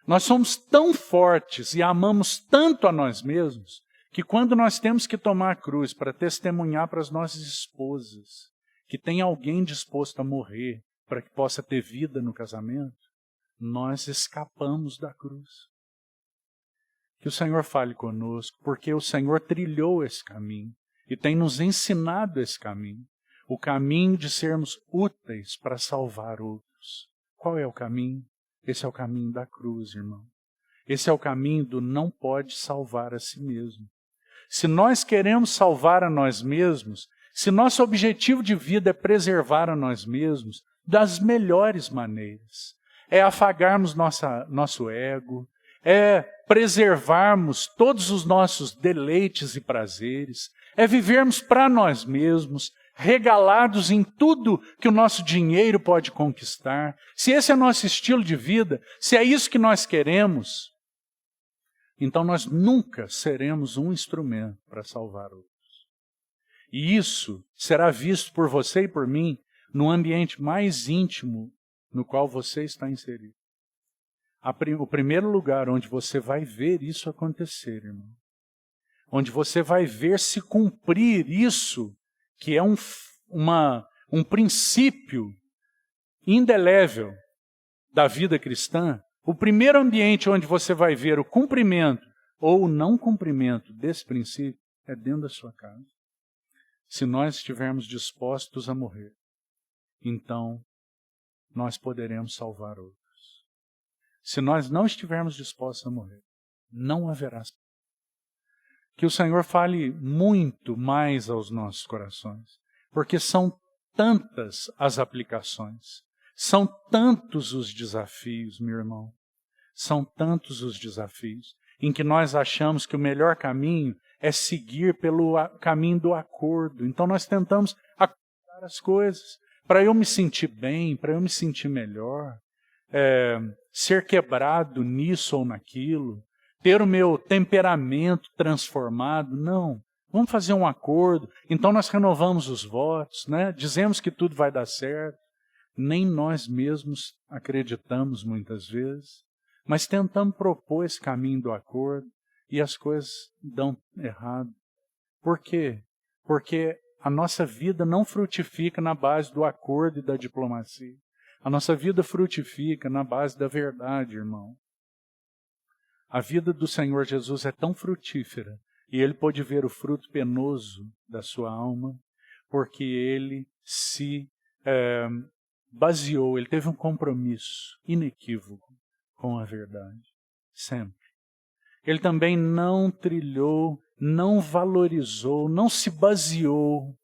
Nós somos tão fortes e amamos tanto a nós mesmos que quando nós temos que tomar a cruz para testemunhar para as nossas esposas que tem alguém disposto a morrer para que possa ter vida no casamento, nós escapamos da cruz. Que o Senhor fale conosco, porque o Senhor trilhou esse caminho e tem nos ensinado esse caminho, o caminho de sermos úteis para salvar outros. Qual é o caminho? Esse é o caminho da cruz, irmão. Esse é o caminho do não pode salvar a si mesmo. Se nós queremos salvar a nós mesmos, se nosso objetivo de vida é preservar a nós mesmos, das melhores maneiras, é afagarmos nosso ego, é preservarmos todos os nossos deleites e prazeres, é vivermos para nós mesmos, regalados em tudo que o nosso dinheiro pode conquistar. Se esse é nosso estilo de vida, se é isso que nós queremos, então nós nunca seremos um instrumento para salvar outros. E isso será visto por você e por mim no ambiente mais íntimo no qual você está inserido. O primeiro lugar onde você vai ver isso acontecer, irmão, onde você vai ver se cumprir isso, que é um princípio indelével da vida cristã, o primeiro ambiente onde você vai ver o cumprimento ou o não cumprimento desse princípio é dentro da sua casa. Se nós estivermos dispostos a morrer, então nós poderemos salvar outros. Se nós não estivermos dispostos a morrer, não haverá. Que o Senhor fale muito mais aos nossos corações, porque são tantas as aplicações, são tantos os desafios, meu irmão, são tantos os desafios em que nós achamos que o melhor caminho é seguir pelo caminho do acordo. Então nós tentamos acordar as coisas para eu me sentir bem, para eu me sentir melhor, ser quebrado nisso ou naquilo, ter o meu temperamento transformado. Não, vamos fazer um acordo. Então nós renovamos os votos, né? Dizemos que tudo vai dar certo. Nem nós mesmos acreditamos muitas vezes, mas tentamos propor esse caminho do acordo e as coisas dão errado. Por quê? Porque a nossa vida não frutifica na base do acordo e da diplomacia. A nossa vida frutifica na base da verdade, irmão. A vida do Senhor Jesus é tão frutífera e Ele pôde ver o fruto penoso da sua alma, porque Ele se baseou, Ele teve um compromisso inequívoco com a verdade, sempre. Ele também não trilhou, não valorizou, não se baseou,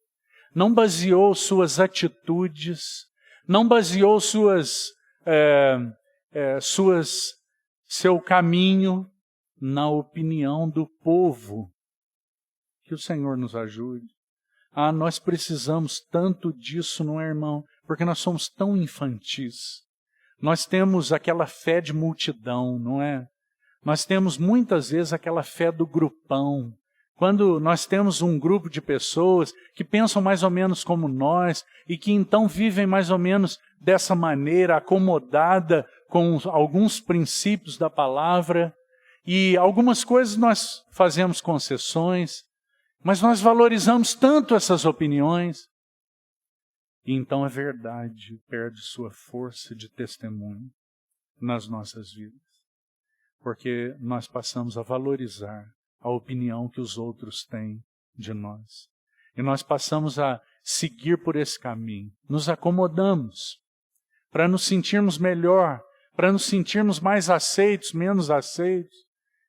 não baseou suas atitudes, não baseou seu caminho na opinião do povo. Que o Senhor nos ajude. Nós precisamos tanto disso, não é, irmão? Porque nós somos tão infantis. Nós temos aquela fé de multidão, não é? Nós temos muitas vezes aquela fé do grupão. Quando nós temos um grupo de pessoas que pensam mais ou menos como nós e que então vivem mais ou menos dessa maneira, acomodada com alguns princípios da palavra, e algumas coisas nós fazemos concessões, mas nós valorizamos tanto essas opiniões, e então a verdade perde sua força de testemunho nas nossas vidas, porque nós passamos a valorizar a opinião que os outros têm de nós. E nós passamos a seguir por esse caminho. Nos acomodamos para nos sentirmos melhor, para nos sentirmos mais aceitos, menos aceitos.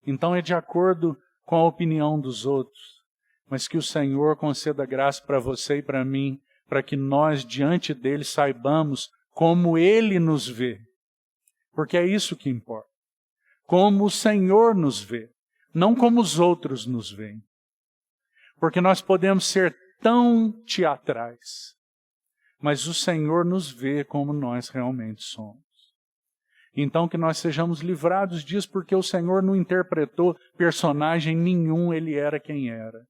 Então é de acordo com a opinião dos outros. Mas que o Senhor conceda graça para você e para mim, para que nós diante dele saibamos como Ele nos vê. Porque é isso que importa. Como o Senhor nos vê. Não como os outros nos veem. Porque nós podemos ser tão teatrais, mas o Senhor nos vê como nós realmente somos. Então que nós sejamos livrados disso, porque o Senhor não interpretou personagem nenhum, Ele era quem era.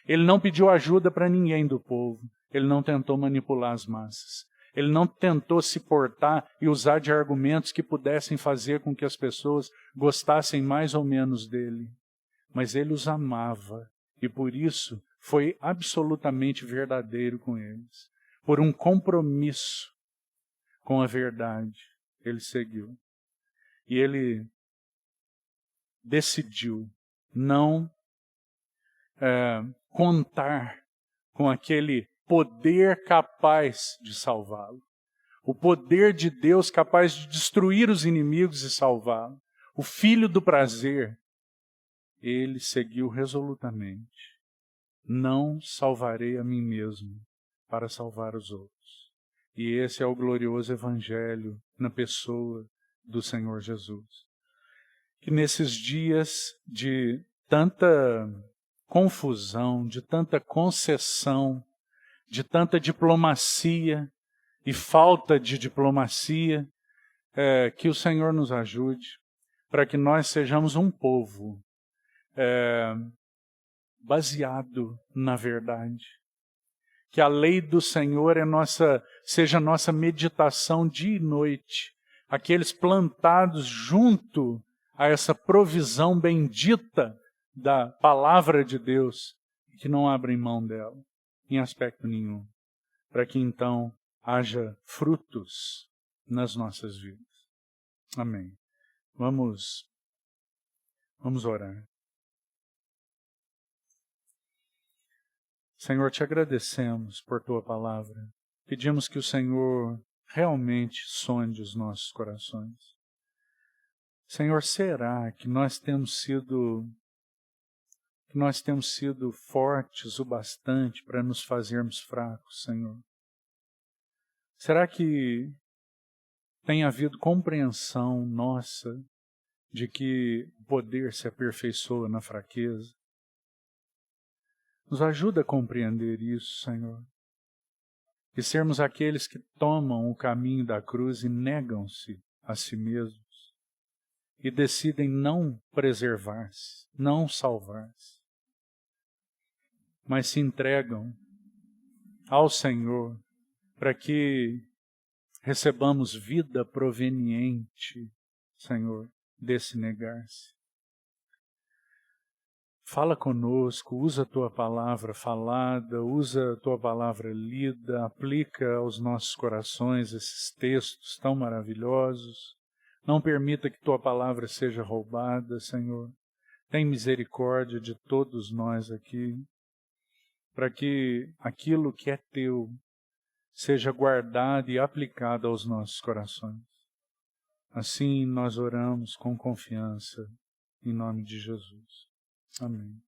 Ele não pediu ajuda para ninguém do povo. Ele não tentou manipular as massas. Ele não tentou se portar e usar de argumentos que pudessem fazer com que as pessoas gostassem mais ou menos dele. Mas ele os amava e por isso foi absolutamente verdadeiro com eles. Por um compromisso com a verdade, ele seguiu. E ele decidiu não contar com aquele poder capaz de salvá-lo. O poder de Deus capaz de destruir os inimigos e salvá-lo. O filho do prazer. Ele seguiu resolutamente. Não salvarei a mim mesmo para salvar os outros. E esse é o glorioso evangelho na pessoa do Senhor Jesus. Que nesses dias de tanta confusão, de tanta concessão, de tanta diplomacia e falta de diplomacia, que o Senhor nos ajude para que nós sejamos um povo baseado na verdade. Que a lei do Senhor seja nossa meditação dia e noite. Aqueles plantados junto a essa provisão bendita da palavra de Deus, que não abrem mão dela, em aspecto nenhum, para que então haja frutos nas nossas vidas. Amém. Vamos orar. Senhor, te agradecemos por tua palavra. Pedimos que o Senhor realmente sonde os nossos corações. Senhor, será que nós temos sido fortes o bastante para nos fazermos fracos, Senhor? Será que tem havido compreensão nossa de que o poder se aperfeiçoa na fraqueza? Nos ajuda a compreender isso, Senhor. E sermos aqueles que tomam o caminho da cruz e negam-se a si mesmos. E decidem não preservar-se, não salvar-se. Mas se entregam ao Senhor para que recebamos vida proveniente, Senhor, desse negar-se. Fala conosco, usa a tua palavra falada, usa a tua palavra lida, aplica aos nossos corações esses textos tão maravilhosos. Não permita que tua palavra seja roubada, Senhor. Tem misericórdia de todos nós aqui, para que aquilo que é teu seja guardado e aplicado aos nossos corações. Assim nós oramos com confiança, em nome de Jesus. Amém.